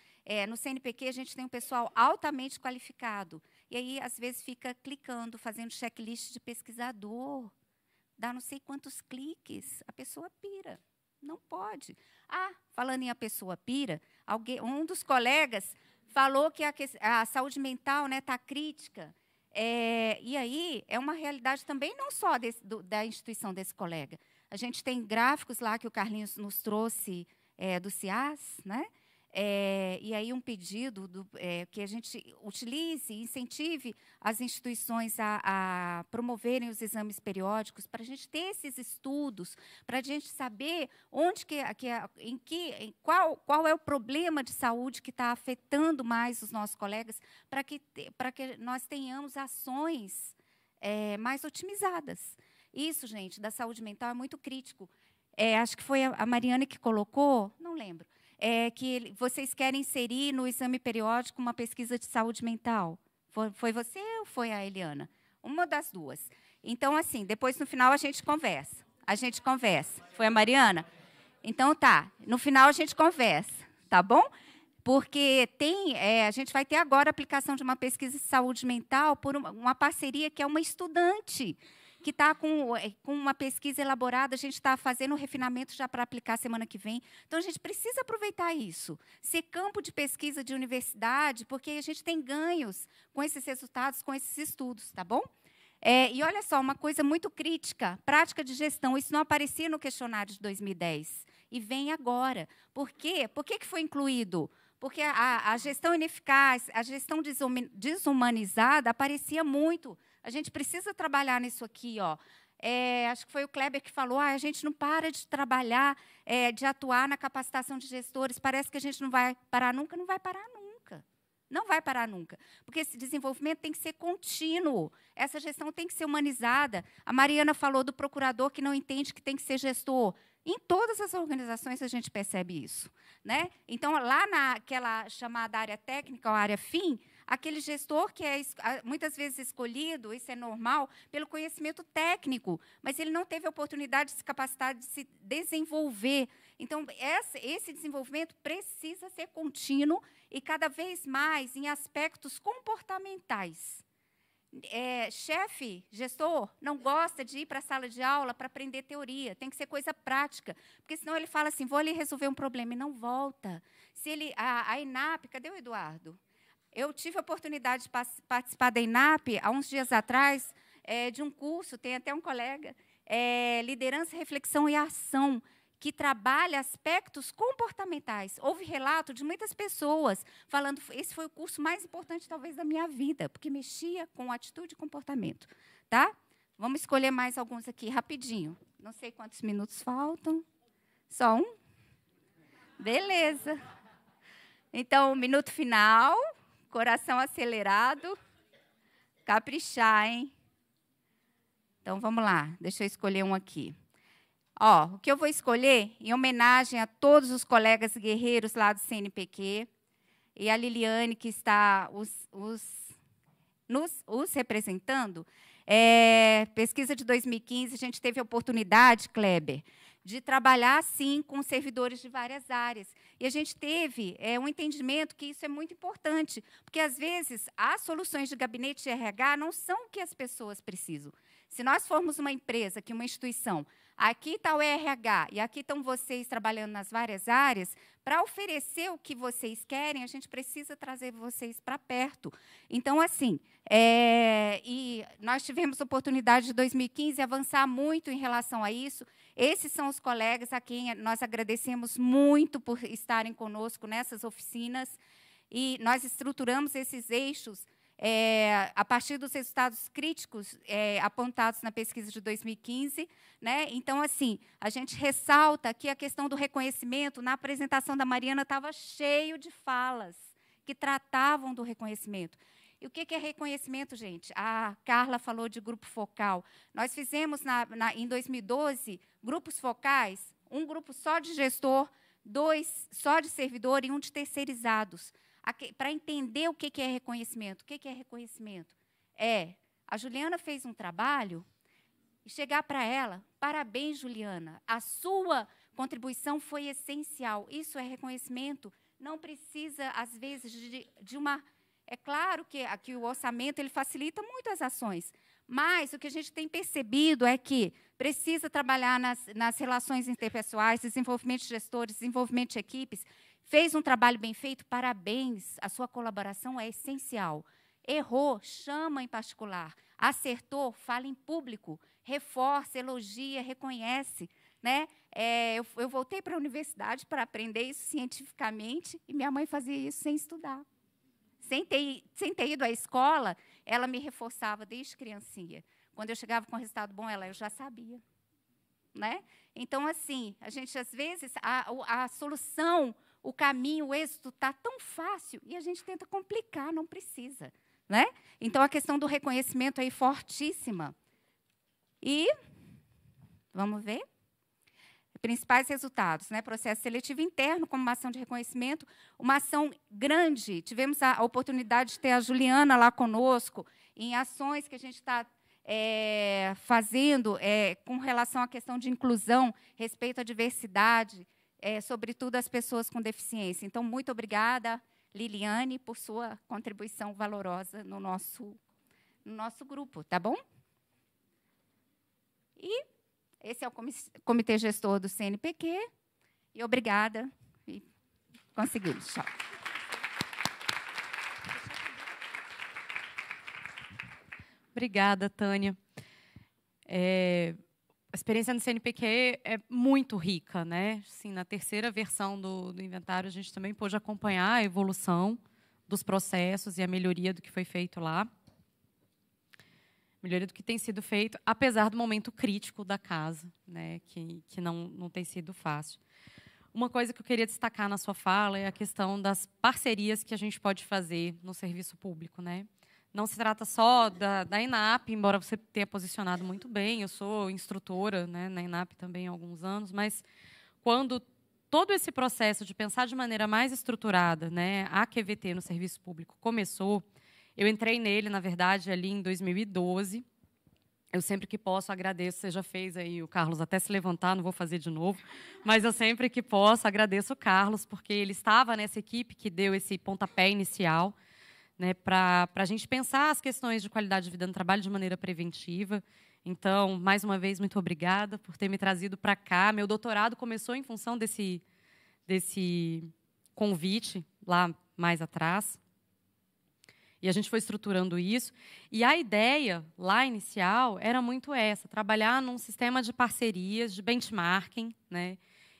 G: No CNPq, a gente tem um pessoal altamente qualificado. E aí, às vezes, fica clicando, fazendo checklist de pesquisador. Dá não sei quantos cliques, a pessoa pira. Não pode. Falando em a pessoa pira, um dos colegas falou que a saúde mental está crítica. E aí é uma realidade também não só da instituição desse colega. A gente tem gráficos lá que o Carlinhos nos trouxe do CIAS, né? E aí um pedido que a gente utilize, incentive as instituições a promoverem os exames periódicos, para a gente ter esses estudos, para a gente saber onde qual é o problema de saúde que está afetando mais os nossos colegas, para que nós tenhamos ações mais otimizadas. Isso, gente, da saúde mental é muito crítico. Acho que foi a Mariana que colocou, não lembro, que vocês querem inserir no exame periódico uma pesquisa de saúde mental. Foi você ou foi a Eliana? Uma das duas. Então, assim, depois, no final, a gente conversa. Foi a Mariana? Então, tá. No final, a gente conversa, tá bom? porque a gente vai ter agora a aplicação de uma pesquisa de saúde mental por uma parceria que é uma estudante, que está com uma pesquisa elaborada, a gente está fazendo o refinamento já para aplicar semana que vem. Então, a gente precisa aproveitar isso, ser campo de pesquisa de universidade, porque a gente tem ganhos com esses resultados, com esses estudos, tá bom? E olha só, uma coisa muito crítica, prática de gestão, isso não aparecia no questionário de 2010, e vem agora. Por quê? Por que foi incluído? Porque a gestão ineficaz, a gestão desumanizada aparecia muito. A gente precisa trabalhar nisso aqui. Ó. Acho que foi o Kleber que falou, a gente não para de trabalhar, de atuar na capacitação de gestores, parece que a gente não vai parar nunca, não vai parar nunca. Não vai parar nunca, porque esse desenvolvimento tem que ser contínuo, essa gestão tem que ser humanizada. A Mariana falou do procurador que não entende que tem que ser gestor. Em todas as organizações a gente percebe isso. Né? Então, lá naquela chamada área técnica, ou área fim, aquele gestor que é muitas vezes escolhido, isso é normal, pelo conhecimento técnico, mas ele não teve a oportunidade de se capacitar, de se desenvolver. Então, esse desenvolvimento precisa ser contínuo e cada vez mais em aspectos comportamentais. Chefe, gestor, não gosta de ir para a sala de aula para aprender teoria, tem que ser coisa prática, porque senão ele fala assim, vou ali resolver um problema e não volta. A ENAP, cadê o Eduardo? Eu tive a oportunidade de participar da ENAP, há uns dias atrás, de um curso, tem até um colega, Liderança, Reflexão e Ação, que trabalha aspectos comportamentais. Houve relato de muitas pessoas falando esse foi o curso mais importante, talvez, da minha vida, porque mexia com atitude e comportamento. Tá? Vamos escolher mais alguns aqui, rapidinho. Não sei quantos minutos faltam. Só um? Beleza. Então, minuto final, coração acelerado, caprichar, hein? Então, vamos lá, deixa eu escolher um aqui. O que eu vou escolher, em homenagem a todos os colegas guerreiros lá do CNPq, e a Liliane, que está os representando, pesquisa de 2015, a gente teve a oportunidade, Kleber, de trabalhar, sim, com servidores de várias áreas. E a gente teve um entendimento que isso é muito importante, porque, às vezes, as soluções de gabinete de RH não são o que as pessoas precisam. Se nós formos uma empresa, aqui uma instituição, aqui está o RH e aqui estão vocês trabalhando nas várias áreas, para oferecer o que vocês querem, a gente precisa trazer vocês para perto. Então, assim, e nós tivemos a oportunidade de 2015 avançar muito em relação a isso. Esses são os colegas a quem nós agradecemos muito por estarem conosco nessas oficinas, e nós estruturamos esses eixos a partir dos resultados críticos apontados na pesquisa de 2015. Né? Então, assim, a gente ressalta que a questão do reconhecimento, na apresentação da Mariana, estava cheio de falas que tratavam do reconhecimento. E o que é reconhecimento, gente? A Carla falou de grupo focal. Nós fizemos, em 2012, grupos focais, um grupo só de gestor, 2 só de servidor e 1 de terceirizados, para entender o que é reconhecimento. O que é reconhecimento? A Juliana fez um trabalho e chegar para ela, parabéns, Juliana, a sua contribuição foi essencial. Isso é reconhecimento. Não precisa, às vezes, de uma... É claro que o orçamento ele facilita muito as ações, mas o que a gente tem percebido é que precisa trabalhar nas relações interpessoais, desenvolvimento de gestores, desenvolvimento de equipes. Fez um trabalho bem feito, parabéns, a sua colaboração é essencial. Errou, chama em particular. Acertou, fala em público, reforça, elogia, reconhece. Né? Eu voltei para a universidade para aprender isso cientificamente e minha mãe fazia isso sem estudar. Sem ter ido à escola, ela me reforçava desde criancinha. Quando eu chegava com resultado bom, eu já sabia. Né? Então, assim, a gente, às vezes, a solução, o caminho, o êxito está tão fácil e a gente tenta complicar, não precisa. Né? Então, a questão do reconhecimento é fortíssima. E, vamos ver? Principais resultados, né? Processo seletivo interno, como uma ação de reconhecimento, uma ação grande. Tivemos a oportunidade de ter a Juliana lá conosco, em ações que a gente está fazendo com relação à questão de inclusão, respeito à diversidade, sobretudo as pessoas com deficiência. Então, muito obrigada, Liliane, por sua contribuição valorosa no nosso grupo, tá bom? E esse é o comitê gestor do CNPq. E obrigada. E conseguimos. Tchau.
B: Obrigada, Tânia. A experiência no CNPq é muito rica, né? Assim, na terceira versão do inventário, a gente também pôde acompanhar a evolução dos processos e a melhoria do que foi feito lá. Melhoria do que tem sido feito, apesar do momento crítico da casa, né? Que não tem sido fácil. Uma coisa que eu queria destacar na sua fala é a questão das parcerias que a gente pode fazer no serviço público, né? Não se trata só da ENAP, embora você tenha posicionado muito bem. Eu sou instrutora, né, na ENAP também há alguns anos, mas quando todo esse processo de pensar de maneira mais estruturada, né, a QVT no serviço público começou, eu entrei nele, na verdade, ali em 2012. Eu sempre que posso agradeço, você já fez aí o Carlos até se levantar, não vou fazer de novo, mas eu sempre que posso agradeço o Carlos, porque ele estava nessa equipe que deu esse pontapé inicial, né, para a gente pensar as questões de qualidade de vida no trabalho de maneira preventiva. Então, mais uma vez, muito obrigada por ter me trazido para cá. Meu doutorado começou em função desse convite, lá mais atrás. E a gente foi estruturando isso. E a ideia, lá inicial, era muito essa, trabalhar num sistema de parcerias, de benchmarking, né,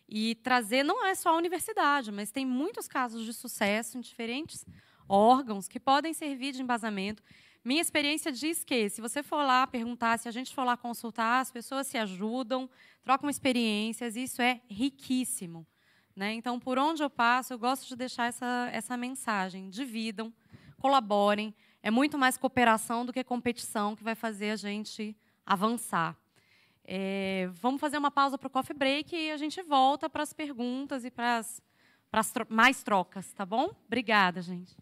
B: e trazer, não é só a universidade, mas tem muitos casos de sucesso em diferentes órgãos que podem servir de embasamento. Minha experiência diz que, se você for lá perguntar, se a gente for lá consultar, as pessoas se ajudam, trocam experiências, e isso é riquíssimo, né? Então, por onde eu passo, eu gosto de deixar essa mensagem. Dividam, colaborem. É muito mais cooperação do que competição que vai fazer a gente avançar. Vamos fazer uma pausa para o coffee break e a gente volta para as perguntas e para mais trocas, tá bom? Obrigada, gente.